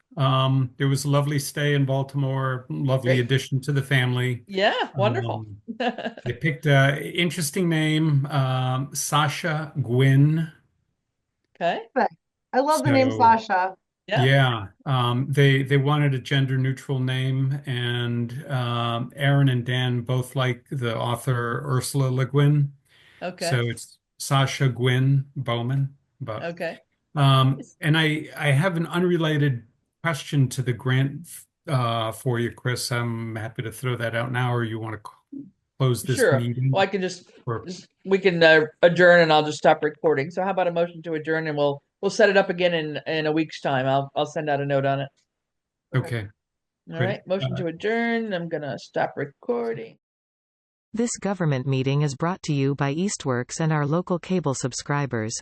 Speaker 4: It was a lovely stay in Baltimore, lovely
Speaker 2: Great.
Speaker 4: addition to the family.
Speaker 2: Yeah, wonderful.
Speaker 4: Um, I picked a interesting name, Sasha Gwynn.
Speaker 2: Okay.
Speaker 3: But I love the name
Speaker 4: So
Speaker 3: Sasha.
Speaker 2: Yeah.
Speaker 4: yeah, they wanted a gender neutral name, and Aaron and Dan both like the author Ursula Le Guin,
Speaker 2: Okay.
Speaker 4: so it's Sasha Gwynn Bowman. But
Speaker 2: Okay.
Speaker 4: and I have an unrelated question to the grant for you, Chris. I'm happy to throw that out now, or you want to close this
Speaker 2: Sure. Well,
Speaker 4: meeting?
Speaker 2: I can
Speaker 4: Or
Speaker 2: we can adjourn and I'll just stop recording. So how about a motion to adjourn and we'll set it up again in a week's time. I'll send out a note on it.
Speaker 4: okay,
Speaker 2: All
Speaker 4: great.
Speaker 2: right. Motion to adjourn. I'm gonna stop recording.
Speaker 1: This government meeting is brought to you by Eastworks and our local cable subscribers.